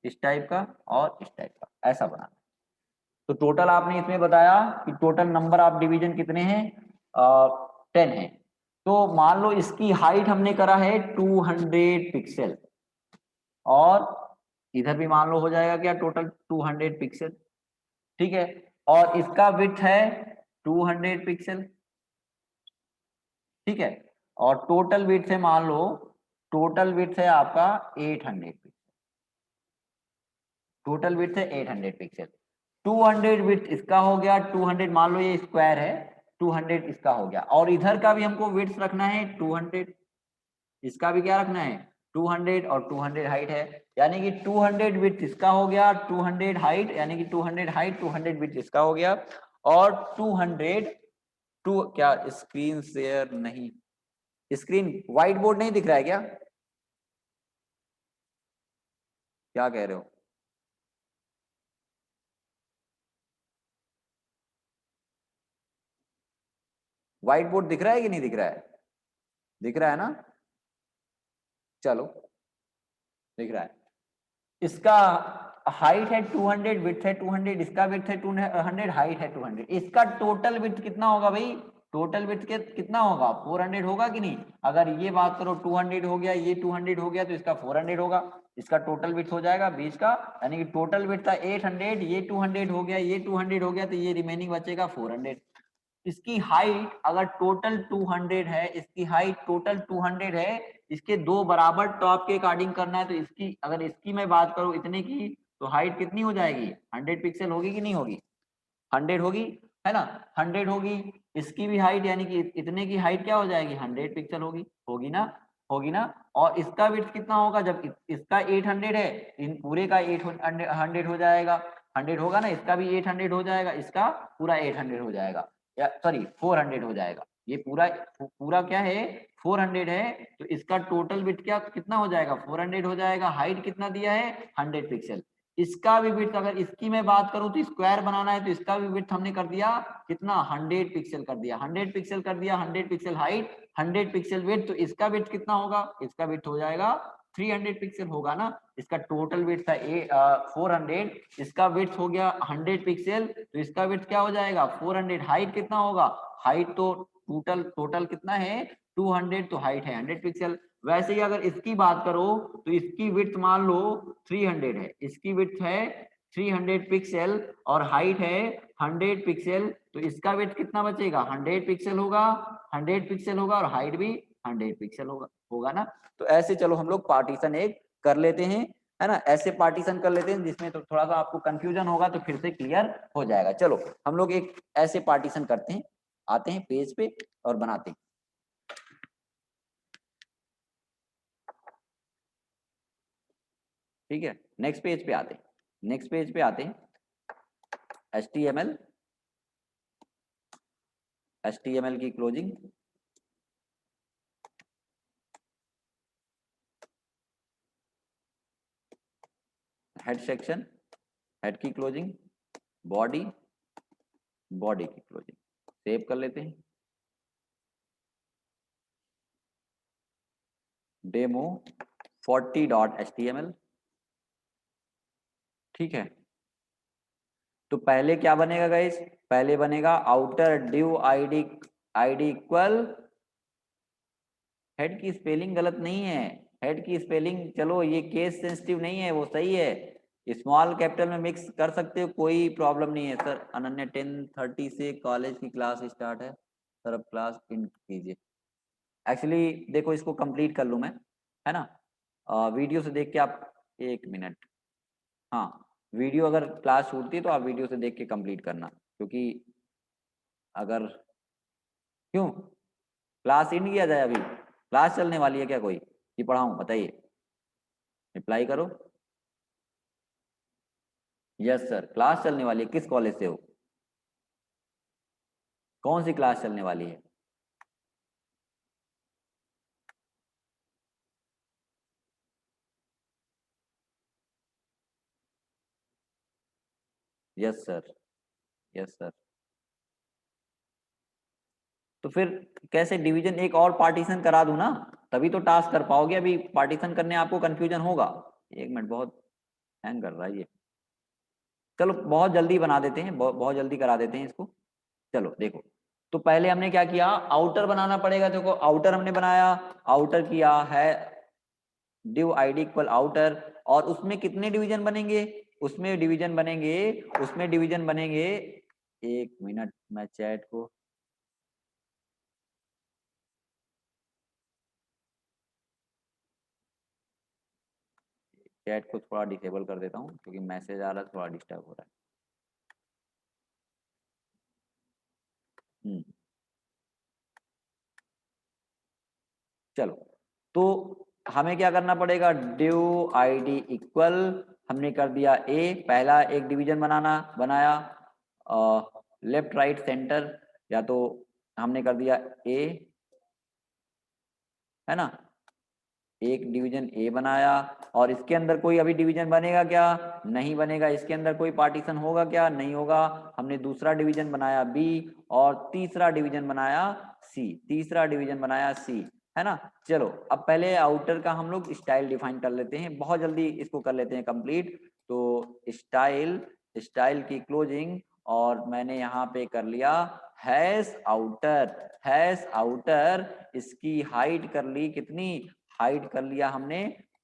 इस टाइप का, और इस टाइप का, ऐसा बनाना। तो टोटल आपने इसमें बताया कि टोटल नंबर ऑफ डिवीजन कितने हैं, 10 है। तो मान लो इसकी हाइट हमने करा है 200 पिक्सल, और इधर भी मान लो हो जाएगा क्या, टोटल 200 पिक्सल, ठीक है, और इसका विड्थ है 200 पिक्सल, ठीक है, और टोटल विड्थ है, मान लो टोटल विड्थ है आपका 800 पिक्सल, टोटल विड्थ है 800 पिक्सल, 200 विड्थ इसका हो गया, 200 मान लो ये स्क्वायर है, 200 इसका हो गया, और इधर का भी हमको विड्थ रखना है 200, इसका भी क्या रखना है 200, और 200 हाइट है, यानी कि 200 विड्थ इसका हो गया, 200 हाइट, यानी कि 200 हाइट, 200 विड्थ इसका हो गया, और 200 टू, क्या स्क्रीन शेयर नहीं, स्क्रीन व्हाइट बोर्ड नहीं दिख रहा है क्या, क्या कह रहे हो, व्हाइट बोर्ड दिख रहा है कि नहीं दिख रहा है, दिख रहा है ना, चलो दिख रहा है इसका, हाइट है 200, विड्थ है 200, इसका विड्थ है 200, हाइट है 200, इसका टोटल विड्थ कितना होगा भाई? टोटल विड्थ कितना होगा? 400 होगा कि नहीं? अगर ये बात करो 200 हो गया, ये 200 हो गया, तो इसका 400 होगा, इसका टोटल विड्थ हो जाएगा बीच का, यानी कि टोटल विड्थ था 800, ये 200 हो गया, ये 200 हो गया, तो ये रिमेनिंग बचेगा 400। इसकी हाइट अगर टोटल 200 है, इसकी हाइट टोटल 200 है, इसके दो बराबर टॉप के अकॉर्डिंग करना है, तो इसकी अगर इसकी मैं बात करूं इतने की, तो हाइट कितनी हो जाएगी? 100 पिक्सल होगी कि नहीं होगी? 100 होगी, है ना? 100 होगी। इसकी भी हाइट यानी कि इतने की हाइट क्या हो जाएगी? 100 पिक्सल होगी, होगी ना? होगी ना? और इसका विड्थ कितना होगा? जब इसका 800 है, इन पूरे का 800 हो जाएगा, 100 होगा ना, इसका भी 800 हो जाएगा, इसका पूरा 800 हो जाएगा, या सॉरी 400 हो जाएगा। ये पूरा पूरा क्या है? 400 है, तो इसका टोटल विड्थ क्या कितना हो जाएगा? 400 हो जाएगा। हाइट कितना दिया है? 100 पिक्सल। इसका भी विड्थ अगर इसकी मैं बात करूं तो स्क्वायर बनाना है, तो इसका भी विड्थ हमने कर दिया कितना? 100 पिक्सल कर दिया, 100 पिक्सल कर दिया, 100 पिक्सल हाइट, 100 पिक्सल विड्थ, तो इसका विड्थ कितना होगा? इसका विड्थ हो जाएगा 300 पिक्सल होगा ना। इसका टोटल विड्थ था 400, इसका विड्थ हो गया 100 पिक्सल, तो इसका विड्थ क्या हो जाएगा? 400। हाइट कितना होगा? हाइट तो टोटल कितना है? 200, तो हाइट है 100 पिक्सल। वैसे ही अगर इसकी बात करो तो इसकी विड्थ मान लो 300 है, इसकी विड्थ है 300 पिक्सल और हाइट है 100 पिक्सल, तो इसका विड्थ कितना बचेगा? 100 पिक्सल होगा, 100 पिक्सल होगा, और हाइट भी 100 पिक्सल होगा, होगा ना? तो ऐसे चलो हम लोग पार्टीशन एक कर लेते हैं, है ना? ऐसे पार्टीशन कर लेते हैं जिसमें तो थोड़ा सा आपको कंफ्यूजन होगा, तो फिर से क्लियर हो जाएगा। चलो हम लोग एक ऐसे पार्टीशन करते हैं, आते हैं पेज पे और बनाते हैं। ठीक है, नेक्स्ट पेज पे आते हैं, नेक्स्ट पेज पे आते हैं। HTML की क्लोजिंग, हेड सेक्शन, हेड की क्लोजिंग, बॉडी, बॉडी की क्लोजिंग, सेव कर लेते हैं। Demo 40.html। ठीक है, तो पहले क्या बनेगा गाइस? पहले बनेगा outer div ID, ID equal, head की स्पेलिंग गलत नहीं है, हेड की स्पेलिंग चलो ये केस सेंसिटिव नहीं है, वो सही है, स्मॉल कैपिटल में मिक्स कर सकते हो, कोई प्रॉब्लम नहीं है। सर अनन्या 10:30 से कॉलेज की क्लास स्टार्ट है सर, अब क्लास इन कीजिए। एक्चुअली देखो इसको कंप्लीट कर लूँ मैं, है ना? वीडियो से देख के आप, एक मिनट, हाँ, वीडियो अगर क्लास छूटती है तो आप वीडियो से देख के कंप्लीट करना, क्योंकि अगर, क्यों क्लास इन किया जाए? अभी क्लास चलने वाली है क्या कोई, कि पढ़ाऊँ? बताइए, रिप्लाई करो। यस सर, क्लास चलने वाली है। किस कॉलेज से हो? कौन सी क्लास चलने वाली है? Yes sir, yes sir. तो फिर कैसे डिवीजन, एक और पार्टीशन करा दूं ना, तभी तो टास्क कर पाओगे, अभी पार्टीशन करने आपको कंफ्यूजन होगा। एक मिनट, बहुत हैंग कर रहा है ये। चलो बहुत जल्दी बना देते हैं, बहुत जल्दी करा देते हैं इसको। चलो देखो, तो पहले हमने क्या किया? आउटर बनाना पड़ेगा। देखो आउटर हमने बनाया, आउटर किया है डिव आईडी इक्वल आउटर, और उसमें कितने डिवीजन बनेंगे? उसमें डिवीजन बनेंगे, उसमें डिवीजन बनेंगे, एक मिनट मैं चैट को, चैट को थोड़ा डिसेबल कर देता हूँ क्योंकि मैसेज आ रहा है, थोड़ा डिस्टर्ब हो रहा है। चलो, तो हमें क्या करना पड़ेगा? ड्यू आईडी इक्वल, हमने कर दिया ए, पहला एक डिवीजन बनाया लेफ्ट राइट सेंटर, या तो हमने कर दिया ए, है ना? एक डिवीजन ए बनाया, और इसके अंदर कोई अभी डिवीजन बनेगा क्या? नहीं बनेगा। इसके अंदर कोई पार्टीशन होगा क्या? नहीं होगा। हमने दूसरा डिवीजन बनाया बी, और तीसरा डिवीजन बनाया सी, तीसरा डिवीजन बनाया सी, है ना? चलो अब पहले आउटर का हम लोग स्टाइल डिफाइन कर लेते हैं, बहुत जल्दी इसको कर लेते हैं कंप्लीट। तो स्टाइल, स्टाइल की क्लोजिंग, और मैंने यहाँ पे कर लिया हैश आउटर, हैश आउटर, इसकी हाइट कर ली कितनी, हाइट कर लिया हमने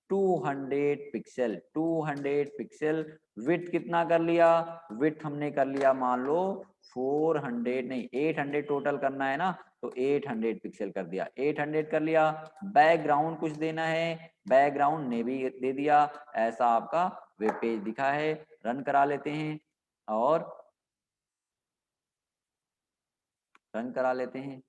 200 पिक्सल, 200 पिक्सल। विड्थ कितना कर लिया, विड्थ हमने कर लिया मान लो 400 नहीं 800 टोटल करना है ना, तो 800 पिक्सल कर दिया, 800 कर लिया। बैकग्राउंड कुछ देना है, बैकग्राउंड ने भी दे दिया। ऐसा आपका वेब पेज दिखा है। रन करा लेते हैं और रन करा लेते हैं।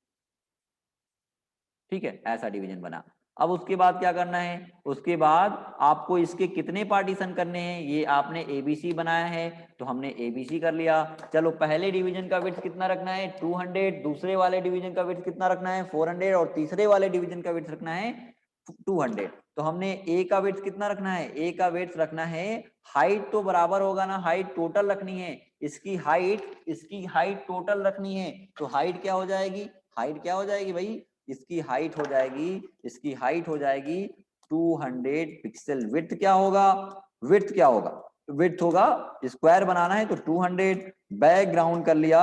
ठीक है, ऐसा डिवीजन बना। अब उसके बाद क्या करना है, उसके बाद आपको इसके कितने पार्टीशन करने हैं, ये आपने एबीसी बनाया है तो हमने एबीसी कर लिया। चलो पहले डिवीजन का विड्थ कितना रखना है 200, दूसरे वाले डिवीजन का विड्थ कितना रखना है 400 और तीसरे वाले डिवीजन का विड्थ रखना है 200। तो हमने ए का विड्थ कितना रखना है, ए का विड्थ रखना है, हाइट तो बराबर होगा ना, हाइट टोटल रखनी है, इसकी हाइट टोटल रखनी है। तो हाइट क्या हो जाएगी, हाइट क्या हो जाएगी भाई, इसकी हाइट हो जाएगी, इसकी हाइट हो जाएगी 200 पिक्सल। विड्थ क्या होगा, विड्थ क्या होगा, विड्थ होगा, स्क्वायर बनाना है तो 200। बैकग्राउंड कर लिया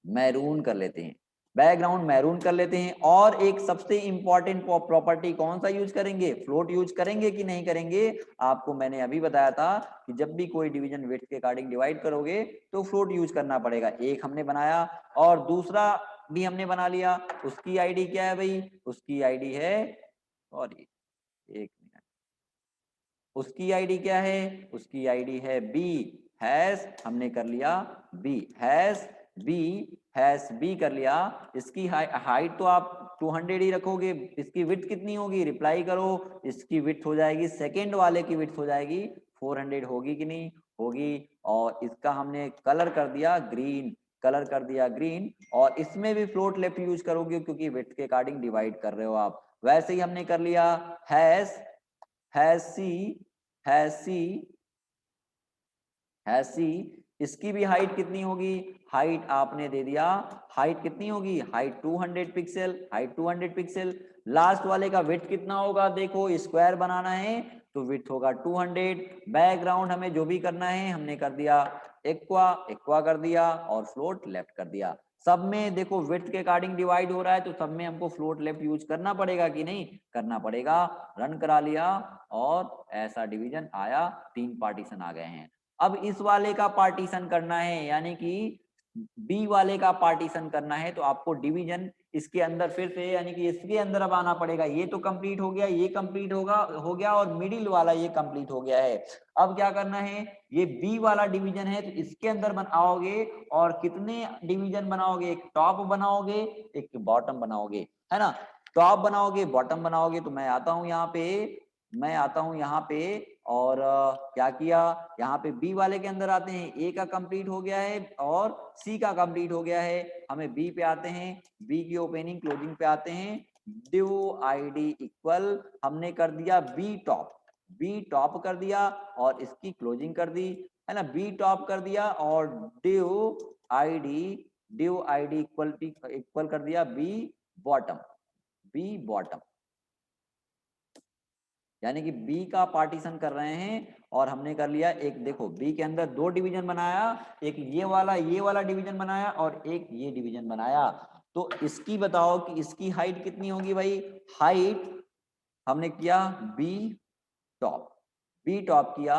मैरून कर लेते हैं, बैकग्राउंड मैरून कर लेते हैं। और एक सबसे इंपॉर्टेंट प्रॉपर्टी कौन सा यूज करेंगे, फ्लोट यूज करेंगे कि नहीं करेंगे। आपको मैंने अभी बताया था कि जब भी कोई डिवीजन विड्थ के अकॉर्डिंग डिवाइड करोगे तो फ्लोट यूज करना पड़ेगा। एक हमने बनाया और दूसरा भी हमने बना लिया। उसकी आईडी क्या है भाई, उसकी आईडी है, सॉरी एक मिनट, उसकी आईडी क्या है, उसकी आईडी है बी, हैश हमने कर लिया B, hash B, hash B कर लिया। इसकी हाइट तो आप 200 ही रखोगे, इसकी विड्थ कितनी होगी, रिप्लाई करो, इसकी विड्थ हो जाएगी, सेकेंड वाले की विड्थ हो जाएगी 400, होगी कि नहीं होगी। और इसका हमने कलर कर दिया ग्रीन, कलर कर दिया ग्रीन। और इसमें भी फ्लोट लेफ्ट यूज करोगे क्योंकि विड्थ के अकॉर्डिंग डिवाइड कर रहे हो आप। वैसे ही हमने कर लिया हैश, हैश सी, हैश सी, हैश सी, इसकी भी हाइट कितनी होगी, हाइट आपने दे दिया, हाइट कितनी होगी, height 200 pixel, height 200 pixel. Last वाले का विड्थ कितना होगा, देखो स्क्वायर बनाना है तो विड्थ होगा 200। बैकग्राउंड हमें जो भी करना है हमने कर दिया एक्वा, एक्वा कर दिया और फ्लोट लेफ्ट कर दिया। सब में देखो विड्थ के अकॉर्डिंग डिवाइड हो रहा है तो सब में हमको फ्लोट लेफ्ट यूज करना पड़ेगा कि नहीं करना पड़ेगा। रन करा लिया और ऐसा डिवीजन आया, 3 पार्टीशन आ गए हैं। अब इस वाले का पार्टीशन करना है, यानी कि बी वाले का पार्टीशन करना है, तो आपको डिवीजन इसके अंदर फिर से, यानी कि इसके अंदर अब आना पड़ेगा। ये तो कंप्लीट हो गया, ये कंप्लीट हो गया और मिडिल वाला ये कंप्लीट हो गया है। अब क्या करना है, ये बी वाला डिवीजन है तो इसके अंदर बनाओगे। और कितने डिवीजन बनाओगे, एक टॉप बनाओगे एक बॉटम बनाओगे, है ना। टॉप बनाओगे बॉटम बनाओगे। तो मैं आता हूं यहाँ पे, मैं आता हूं यहाँ पे और क्या किया, यहाँ पे बी वाले के अंदर आते हैं, ए का कंप्लीट हो गया है और सी का कंप्लीट हो गया है। हमें बी पे आते हैं, बी की ओपनिंग क्लोजिंग पे आते हैं। डिव आईडी इक्वल हमने कर दिया बी टॉप, बी टॉप कर दिया और इसकी क्लोजिंग कर दी, है ना। बी टॉप कर दिया और div ID, div ID equal कर दिया बी बॉटम, बी बॉटम, यानी कि बी का पार्टीशन कर रहे हैं। और हमने कर लिया एक, देखो बी के अंदर 2 डिवीजन बनाया, एक ये वाला डिवीजन बनाया और एक ये डिवीजन बनाया। तो इसकी बताओ कि इसकी हाइट कितनी होगी भाई, हाइट हमने किया बी टॉप, बी टॉप किया,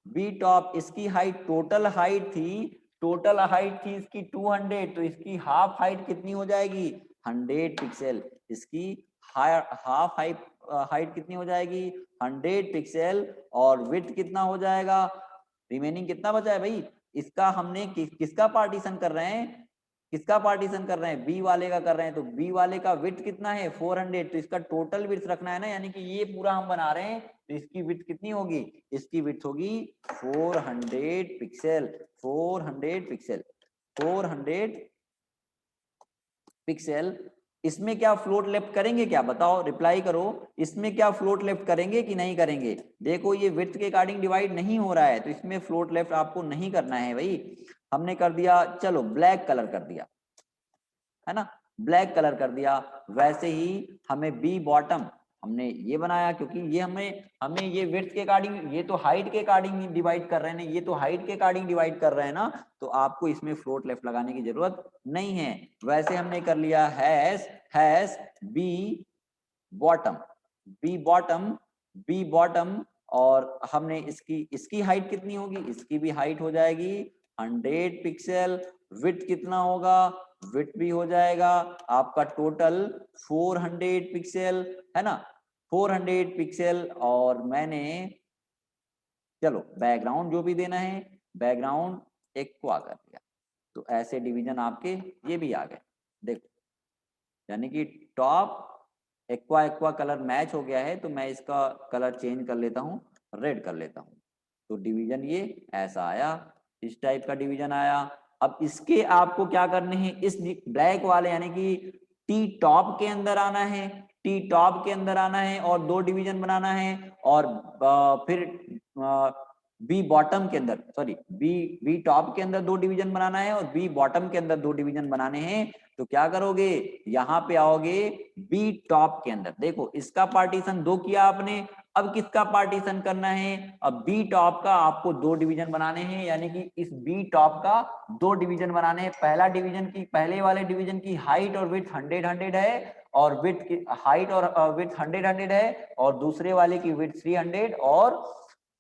बी टॉप, इसकी हाइट टोटल हाइट थी, टोटल हाइट थी इसकी 200, तो इसकी हाफ हाइट कितनी हो जाएगी 100 पिक्सल। इसकी हाफ हाइट कितनी हो जाएगी 100 पिक्सल। और विड्थ कितना हो जाएगा, रिमेनिंग कितना बचा है भाई, इसका हमने किसका पार्टीशन कर रहे हैं, किसका पार्टीशन कर रहे हैं, बी वाले का कर रहे हैं। तो बी वाले का विड्थ कितना है 400, तो इसका टोटल विड्थ रखना है ना, यानी कि ये पूरा हम बना रहे हैं तो इसकी विड्थ कितनी होगी, इसकी विड्थ होगी 400 पिक्सल, 400 पिक्सल, 400 पिक्सल। इसमें क्या फ्लोट लेफ्ट करेंगे, क्या बताओ, रिप्लाई करो, इसमें क्या फ्लोट लेफ्ट करेंगे कि नहीं करेंगे। देखो ये विड्थ के अकॉर्डिंग डिवाइड नहीं हो रहा है तो इसमें फ्लोट लेफ्ट आपको नहीं करना है भाई। हमने कर दिया, चलो ब्लैक कलर कर दिया, है ना, ब्लैक कलर कर दिया। वैसे ही हमें बी बॉटम, हमने ये बनाया क्योंकि ये हमें ये विड्थ के अकॉर्डिंग, ये तो हाइट के अकॉर्डिंग डिवाइड कर रहे हैं ना, ये तो हाइट के अकॉर्डिंग डिवाइड कर रहे हैं ना, तो आपको इसमें फ्लोट लेफ्ट लगाने की जरूरत नहीं है। वैसे हमने कर लिया has B bottom, B bottom, और हमने इसकी हाइट कितनी होगी, इसकी भी हाइट हो जाएगी 100 पिक्सल। विड्थ कितना होगा, विड्थ भी हो जाएगा आपका टोटल 400 पिक्सल, है ना, 400 पिक्सल। और मैंने, चलो बैकग्राउंड जो भी देना है, बैकग्राउंड एक्वा कर दिया, तो ऐसे डिवीजन आपके ये भी आ गए। देखो, यानी कि top aqua aqua colour match हो गया है, तो मैं इसका कलर चेंज कर लेता हूँ, रेड कर लेता हूँ, तो डिवीजन ये ऐसा आया, इस टाइप का डिवीजन आया। अब इसके आपको क्या करने हैं, इस ब्लैक वाले यानी कि टी टॉप के अंदर आना है, टी टॉप के अंदर आना है और 2 डिवीजन बनाना है, और फिर बी बॉटम के अंदर, सॉरी बी टॉप के अंदर 2 डिवीजन बनाना है और बी बॉटम के अंदर 2 डिवीजन बनाने हैं। तो क्या करोगे, यहाँ पे आओगे बी टॉप के अंदर, देखो इसका पार्टीशन 2 किया आपने, अब किसका पार्टीशन करना है, अब बी टॉप का आपको 2 डिवीजन बनाने हैं, यानी कि इस बी टॉप का 2 डिवीजन बनाने हैं। पहला डिवीजन की, पहले वाले डिवीजन की हाइट और विड्थ 100 है, और विड्थ की हाइट और विड्थ 100 है, और दूसरे वाले की विड्थ 300 और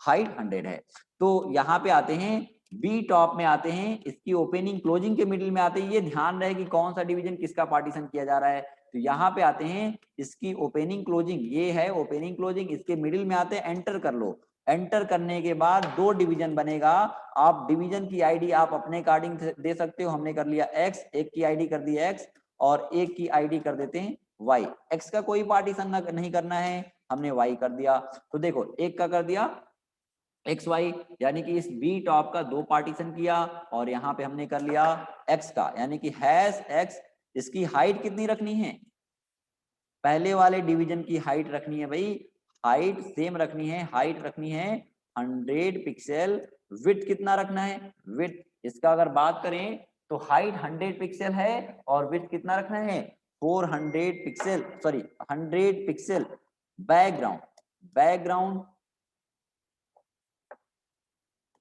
हाइट 100 है। तो यहाँ पे आते हैं बी टॉप में आते हैं, इसकी ओपनिंग क्लोजिंग के मिडिल में आते हैं, ये ध्यान रहे कि कौन सा डिवीजन किसका पार्टीशन किया जा रहा है। तो यहाँ पे आते हैं इसकी ओपनिंग क्लोजिंग, ये है ओपनिंग क्लोजिंग, इसके मिडिल में आते हैं, एंटर कर लो। एंटर करने के बाद 2 डिवीजन बनेगा, आप डिवीजन की आईडी आप अपने अकॉर्डिंग दे सकते हो। हमने कर लिया एक्स, एक की आईडी कर दी एक्स और एक की आईडी कर देते हैं वाई। एक्स का कोई पार्टीशन नहीं करना है, हमने वाई कर दिया। तो देखो एक का कर दिया एक्स वाई, यानी कि इस बी टॉप का 2 पार्टीशन किया, और यहाँ पे हमने कर लिया एक्स का, यानी कि हैश एक्स। इसकी हाइट कितनी रखनी है, पहले वाले डिवीजन की हाइट रखनी है भाई, हाइट सेम रखनी है, हाइट रखनी है 100 पिक्सल। विड्थ कितना रखना है, विड्थ इसका अगर बात करें तो हाइट 100 पिक्सल है और विड्थ कितना रखना है 400 pixel, sorry 100 pixel. Background, background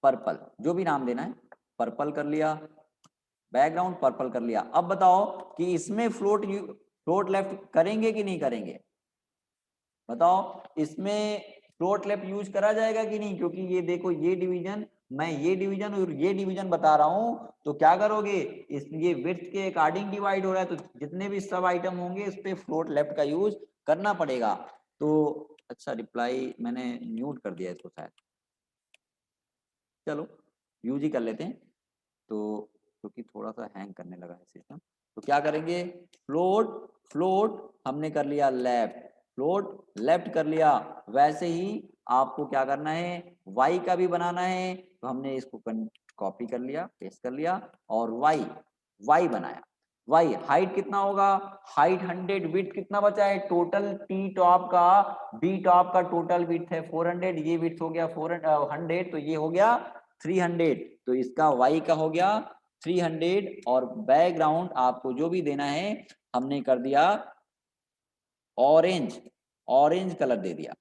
purple, जो भी नाम देना है, पर्पल कर लिया, बैकग्राउंड पर्पल कर लिया। अब बताओ कि इसमें फ्लोट लेफ्ट करेंगे कि नहीं करेंगे, बताओ इसमें फ्लोट लेफ्ट यूज करा जाएगा कि नहीं, क्योंकि ये देखो ये डिवीजन, मैं ये डिवीजन और ये डिवीजन बता रहा हूं, तो क्या करोगे, इस ये विड्थ के अकॉर्डिंग डिवाइड हो रहा है, तो जितने भी सब आइटम होंगे इस पे फ्लोट लेफ्ट का यूज करना पड़ेगा। तो अच्छा, रिप्लाई मैंने म्यूट कर दिया इसको शायद, चलो यूज ही कर लेते हैं, तो क्योंकि थोड़ा सा हैंग करने लगा है सिस्टम। तो क्या करेंगे, फ्लोट, फ्लोट हमने कर लिया लेफ्ट, फ्लोट लेफ्ट कर लिया। वैसे ही आपको क्या करना है, वाई का भी बनाना है, तो हमने इसको कॉपी कर लिया, पेस्ट कर लिया, और वाई, वाई बनाया। वाई हाइट कितना होगा, हाइट 100, विड्थ कितना बचा है, टोटल टी टॉप का, बी टॉप का टोटल विड्थ है 400, ये विड्थ हो गया 400, तो ये हो गया 300, तो इसका y का हो गया 300। और बैकग्राउंड आपको जो भी देना है हमने कर दिया ऑरेंज, ऑरेंज कलर दे दिया,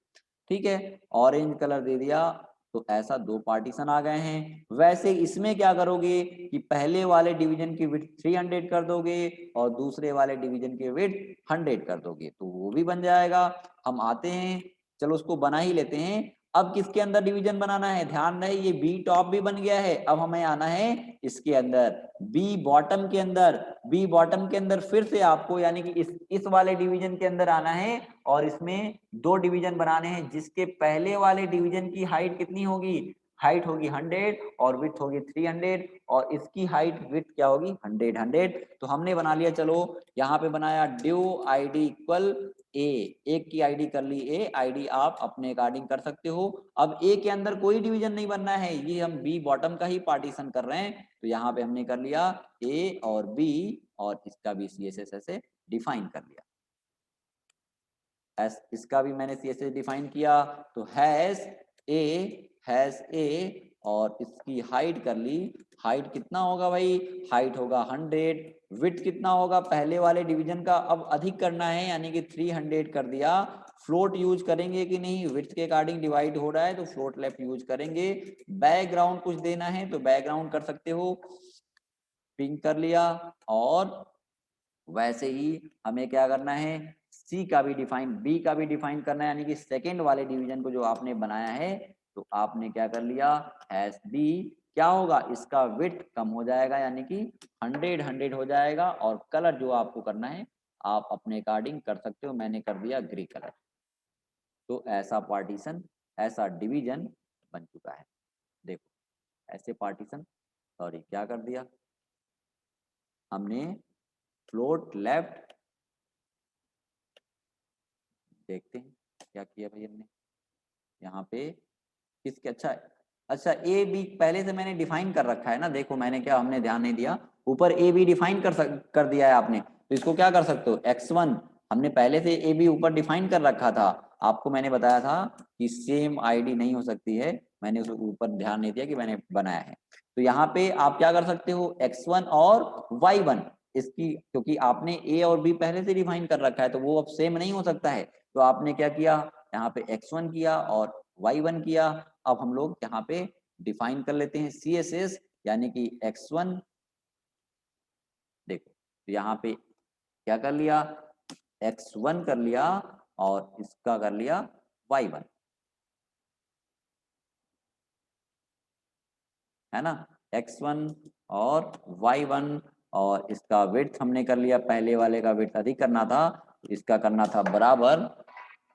ठीक है, ऑरेंज कलर दे दिया। तो ऐसा 2 पार्टीशन आ गए हैं। वैसे इसमें क्या करोगे कि पहले वाले डिवीजन की विड्थ 300 कर दोगे और दूसरे वाले डिवीजन की विड्थ 100 कर दोगे, तो वो भी बन जाएगा। हम आते हैं, चलो उसको बना ही लेते हैं। अब किसके अंदर डिवीजन बनाना है, ध्यान रहे ये बी टॉप भी बन गया है, अब हमें आना है इसके अंदर बी बॉटम के अंदर। बी बॉटम के अंदर फिर से आपको यानी कि इस वाले डिवीजन के अंदर आना है, और इसमें 2 डिवीजन बनाने हैं, जिसके पहले वाले डिवीजन की हाइट कितनी होगी, हाइट होगी 100 और विड्थ होगी 300, और इसकी हाइट विड्थ क्या होगी 100। तो हमने बना लिया, चलो यहाँ पे बनाया ड्यू आईडी इक्वल ए, एक की आईडी कर ली ए, आईडी आप अपने अकॉर्डिंग कर सकते हो। अब ए के अंदर कोई डिवीजन नहीं बनना है, ये हम बी बॉटम का ही पार्टीशन कर रहे हैं, तो यहाँ पे हमने कर लिया ए और बी, और इसका भी CSS ऐसे डिफाइन कर लिया। इसका भी मैंने CSS डिफाइन किया, तो हैश ए और इसकी हाइट कर ली, हाइट कितना होगा भाई, हाइट होगा 100, विड्थ कितना होगा पहले वाले डिवीजन का, अब अधिक करना है यानी कि 300 कर दिया फ्लोट यूज करेंगे कि नहीं, विड्थ के अकॉर्डिंग डिवाइड हो रहा है तो फ्लोट लेफ्ट यूज करेंगे। बैकग्राउंड कुछ देना है तो बैकग्राउंड कर सकते हो, पिंक कर लिया। और वैसे ही हमें क्या करना है, सी का भी डिफाइन, बी का भी डिफाइन करना है, यानी कि सेकेंड वाले डिवीजन को जो आपने बनाया है तो आपने क्या कर लिया, एस बी क्या होगा, इसका विड्थ कम हो जाएगा, यानी कि 100 हो जाएगा। और कलर जो आपको करना है आप अपने अकॉर्डिंग कर सकते हो, मैंने कर दिया ग्रे कलर। तो ऐसा पार्टीशन, ऐसा डिवीजन बन चुका है। देखो ऐसे पार्टीशन, सॉरी क्या कर दिया हमने, फ्लोट लेफ्ट, देखते हैं क्या किया भाई हमने यहाँ पे किसके, अच्छा अच्छा ए बी पहले से मैंने डिफाइन कर रखा है ना, देखो मैंने क्या, हमने ध्यान नहीं दिया, ऊपर ए बी डिफाइन कर दिया है आपने, तो इसको क्या कर सकते हो, x1 हमने पहले से ए बी ऊपर डिफाइन कर रखा था, आपको मैंने बताया था कि सेम आईडी नहीं हो सकती है, मैंने उस ऊपर ध्यान नहीं दिया कि मैंने बनाया है। तो यहाँ पे आप क्या कर सकते हो, x1 और y1, इसकी क्योंकि आपने ए और बी पहले से डिफाइन कर रखा है तो वो अब सेम नहीं हो सकता है, तो आपने क्या किया, यहाँ पे x1 किया और y1 किया। अब हम लोग यहाँ पे डिफाइन कर लेते हैं CSS, यानी कि x1, देखो तो यहाँ पे क्या कर लिया, x1 कर लिया और इसका कर लिया y1, है ना, x1 और y1, और इसका विड्थ हमने कर लिया, पहले वाले का विड्थ अधिक करना था, इसका करना था बराबर,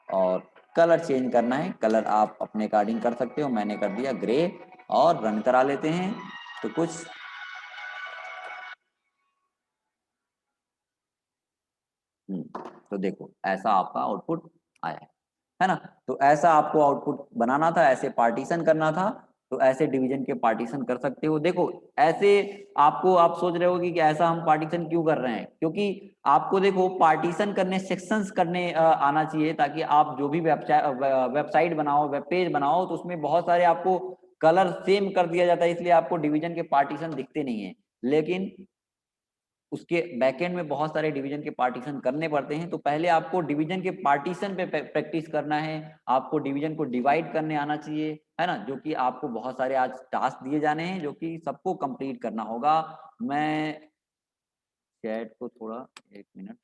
और कलर चेंज करना है, कलर आप अपने अकॉर्डिंग कर सकते हो, मैंने कर दिया ग्रे, और रन करा लेते हैं तो कुछ तो देखो ऐसा आपका आउटपुट आया है ना। तो ऐसा आपको आउटपुट बनाना था, ऐसे पार्टीशन करना था, तो ऐसे डिवीजन के पार्टीशन कर सकते हो। देखो ऐसे आपको, आप सोच रहे हो कि ऐसा हम पार्टीशन क्यों कर रहे हैं, क्योंकि आपको देखो पार्टीशन करने, सेक्शंस करने आना चाहिए, ताकि आप जो भी वेबसाइट बनाओ, वेब पेज बनाओ, तो उसमें बहुत सारे आपको कलर सेम कर दिया जाता है, इसलिए आपको डिवीजन के पार्टीशन दिखते नहीं है। लेकिन उसके बैकएंड में बहुत सारे डिवीजन के पार्टीशन करने पड़ते हैं, तो पहले आपको डिवीजन के पार्टीशन पे प्रैक्टिस करना है, आपको डिवीजन को डिवाइड करने आना चाहिए, है ना, जो कि आपको बहुत सारे आज टास्क दिए जाने हैं जो कि सबको कंप्लीट करना होगा। मैं चैट को थोड़ा, एक मिनट,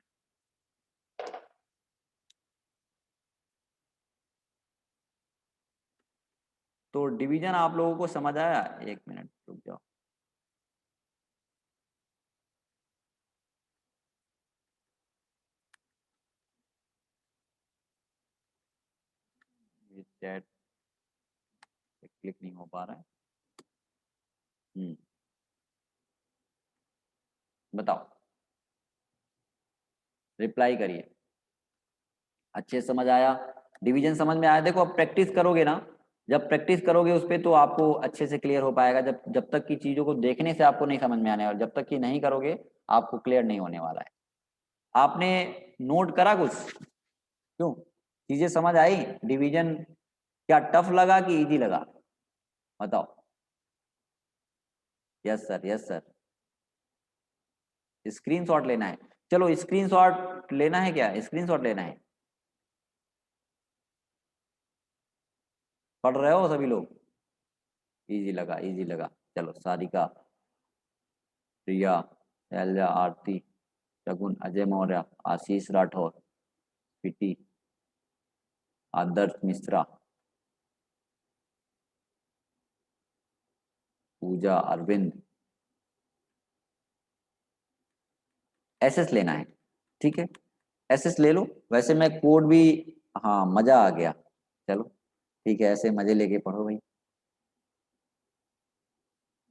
तो डिवीजन आप लोगों को समझ आया, एक मिनट रुक जाओ। ये चैट क्लिक नहीं हो पा रहा है। बताओ, रिप्लाई करिए, अच्छे से समझ आया, डिवीजन समझ में आया। देखो अब प्रैक्टिस करोगे ना, जब प्रैक्टिस करोगे उस पर तो आपको अच्छे से क्लियर हो पाएगा, जब जब तक की चीजों को देखने से आपको नहीं समझ में आने वाला, जब तक कि नहीं करोगे आपको क्लियर नहीं होने वाला है। आपने नोट करा कुछ, क्यों, चीजें समझ आई, डिवीजन क्या टफ लगा कि इजी लगा, बताओ। Yes sir, yes sir, screenshot लेना है, चलो स्क्रीनशॉट लेना है, क्या स्क्रीनशॉट लेना है, पढ़ रहे हो सभी लोग, इजी लगा, इजी लगा, चलो सारिका, प्रिया, शैलजा, आरती, शगुन, अजय मौर्य, आशीष राठौर, पीटी, आदर्श मिश्रा, पूजा, अरविंद, एसएस लेना है, ठीक है, एसएस ले लो। वैसे मैं कोड भी, हाँ मजा आ गया, चलो ठीक है, ऐसे मजे लेके पढ़ो भाई,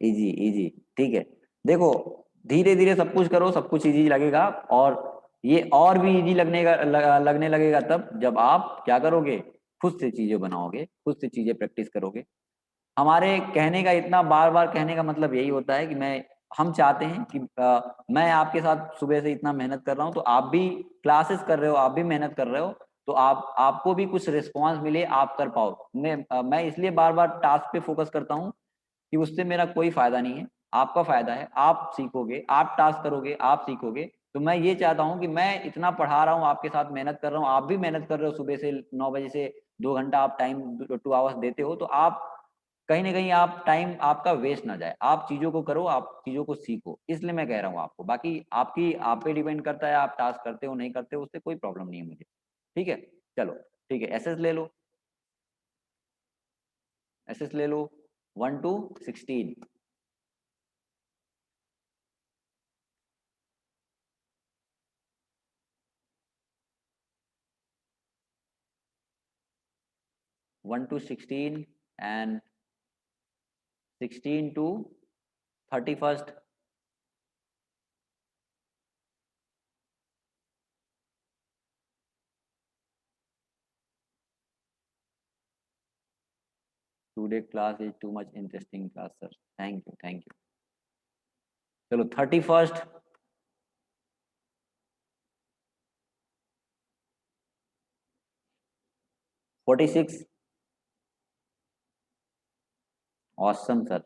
इजी इजी, ठीक है। देखो धीरे धीरे सब कुछ करो, सब कुछ इजी लगेगा, और ये और भी इजी लगने लगेगा तब जब आप क्या करोगे, खुद से चीजें बनाओगे, खुद से चीजें प्रैक्टिस करोगे। हमारे कहने का, इतना बार बार कहने का मतलब यही होता है कि हम चाहते हैं कि मैं आपके साथ सुबह से इतना मेहनत कर रहा हूँ, तो आप भी क्लासेस कर रहे हो, आप भी मेहनत कर रहे हो, तो आपको भी कुछ रिस्पॉन्स मिले, आप कर पाओ। मैं इसलिए बार बार टास्क पे फोकस करता हूँ कि उससे मेरा कोई फायदा नहीं है, आपका फायदा है, आप सीखोगे, आप टास्क करोगे, आप सीखोगे, तो मैं ये चाहता हूँ कि मैं इतना पढ़ा रहा हूँ, आपके साथ मेहनत कर रहा हूँ, आप भी मेहनत कर रहे हो, सुबह से 9 बजे से 2 घंटा आप टाइम 2 आवर्स देते हो, तो आप कहीं ना कहीं आप टाइम आपका वेस्ट ना जाए, आप चीज़ों को करो, आप चीज़ों को सीखो, इसलिए मैं कह रहा हूँ आपको। बाकी आपकी आप पे डिपेंड करता है, आप टास्क करते हो नहीं करते हो, उससे कोई प्रॉब्लम नहीं है मुझे। ठीक है, चलो ठीक है, एसएस ले लो, एसएस ले लो 1 to 16। 1 to 16 and 16 to 31st। Today class is too much interesting class sir, thank you thank you. चलो 31st, 46। Awesome sir,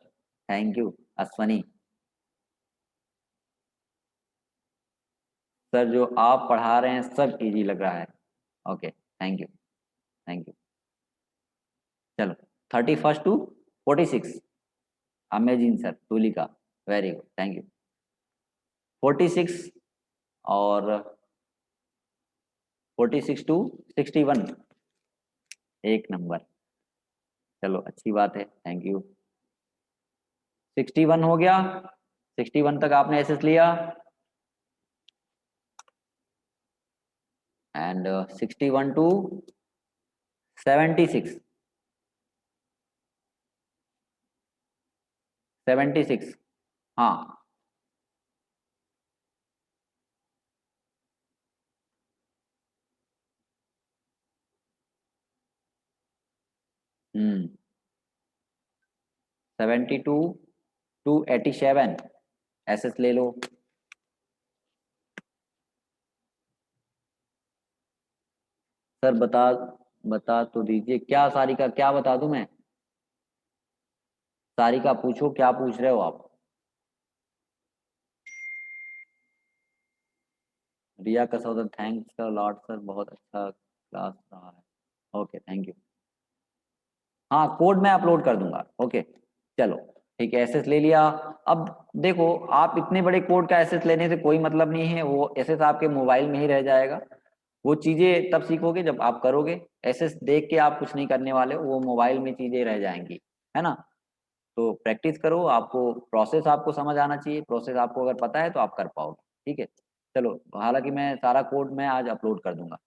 thank you Ashwani. Sir जो आप पढ़ा रहे हैं सब इजी लग रहा है। Okay thank you thank you. चलो 31st to 46। Amazing sir, Tulika, very good thank you. 46 और 46 to 61, एक नंबर। चलो अच्छी बात है, थैंक यू। 61 हो गया, 61 तक आपने एसेस लिया, एंड 61 to 76। 76, हाँ। हम्म 72 to 87, एसेस ले लो। सर बता बता तो दीजिए, क्या सारी का क्या बता दूं मैं? सारी का पूछो, क्या पूछ रहे हो आप? रिया Kasaudan, thanks a lot sir, बहुत अच्छा क्लास रहा है। Okay thank you. हाँ कोड मैं अपलोड कर दूंगा, ओके। चलो ठीक है, एसेस ले लिया। अब देखो, आप इतने बड़े कोड का एसेस लेने से कोई मतलब नहीं है, वो एसेस आपके मोबाइल में ही रह जाएगा। वो चीजें तब सीखोगे जब आप करोगे। एसेस देख के आप कुछ नहीं करने वाले हो, वो मोबाइल में चीजें रह जाएंगी, है ना। तो प्रैक्टिस करो, आपको प्रोसेस आपको समझ आना चाहिए, प्रोसेस आपको अगर पता है तो आप कर पाओगे। ठीक है, चलो। हालांकि मैं सारा कोड मैं आज अपलोड कर दूंगा।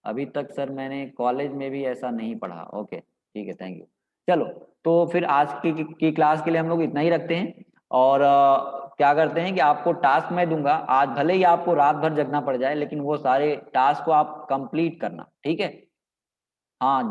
अभी तक सर मैंने कॉलेज में भी ऐसा नहीं पढ़ा। ओके ठीक है, थैंक यू। चलो, तो फिर आज की क्लास के लिए हम लोग इतना ही रखते हैं। और क्या करते हैं कि आपको टास्क मैं दूंगा आज, भले ही आपको रात भर जगना पड़ जाए, लेकिन वो सारे टास्क को आप कंप्लीट करना, ठीक है। हाँ।